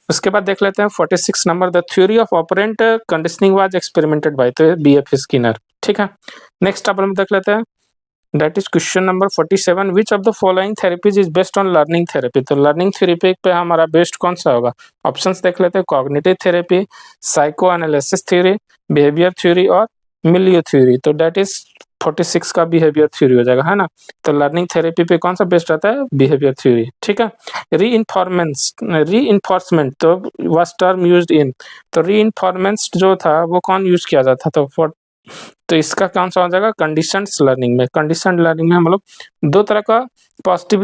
उसके बाद देख लेते हैं 46 number, the theory of operant conditioning was experimented by, तो बीएफ स्किनर, ठीक है। नेक्स्ट अब हम देख लेते हैं that is question number 47, which of the following therapies is based on learning therapy. तो लर्निंग थेरेपी पे हमारा बेस्ड कौन सा होगा? ऑप्शंस देख लेते हैं। Cognitive therapy, psycho analysis theory, behaviour theory और मिलियो थ्योरी। तो दैट इज 46 का बिहेवियर थ्योरी हो जाएगा, है ना? तो लर्निंग थेरेपी पे कौन सा बेस्ड रहता है? बिहेवियर थ्योरी, ठीक है। री इन्फोर्समेंट तो वाज टर्म यूज्ड इन, तो री जो था वो कौन यूज किया जाता? तो इसका कौन सा हो जाएगा? कंडीशंस लर्निंग में। कंडीशन लर्निंग में हम लोग दो तरह का पॉजिटिव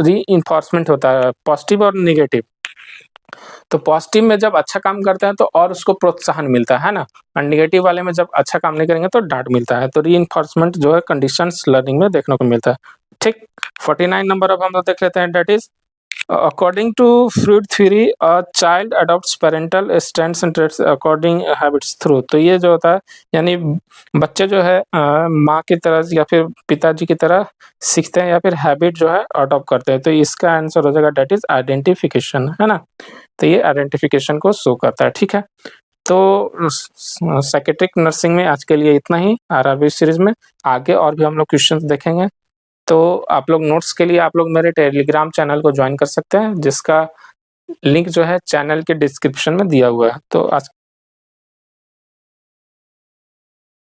री होता है, पॉजिटिव और निगेटिव। तो पॉजिटिव में जब अच्छा काम करते हैं तो और उसको प्रोत्साहन मिलता है ना, और निगेटिव वाले में जब अच्छा काम नहीं करेंगे तो डांट मिलता है। तो री जो है कंडीशंस लर्निंग में देखने को मिलता है, ठीक। 49 नंबर अब हम लोग देख लेते हैं that is according to Freud theory, a child adopts parental stance and traits according habits through। तो ये जो होता है यानी बच्चे जो है माँ की तरह या फिर पिताजी की तरह सीखते हैं या फिर हैबिट जो है अडॉप्ट करते हैं। तो इसका आंसर हो जाएगा डेट इज आइडेंटिफिकेशन, है ना? तो ये आइडेंटिफिकेशन को शो करता है, ठीक है। तो साइकेट्रिक नर्सिंग में आज के लिए इतना ही आरआरबी सीरीज में। आगे और भी हम लोग क्वेश्चंस देखेंगे। तो आप लोग नोट्स के लिए आप लोग मेरे टेलीग्राम चैनल को ज्वाइन कर सकते हैं, जिसका लिंक जो है चैनल के डिस्क्रिप्शन में दिया हुआ है। तो आज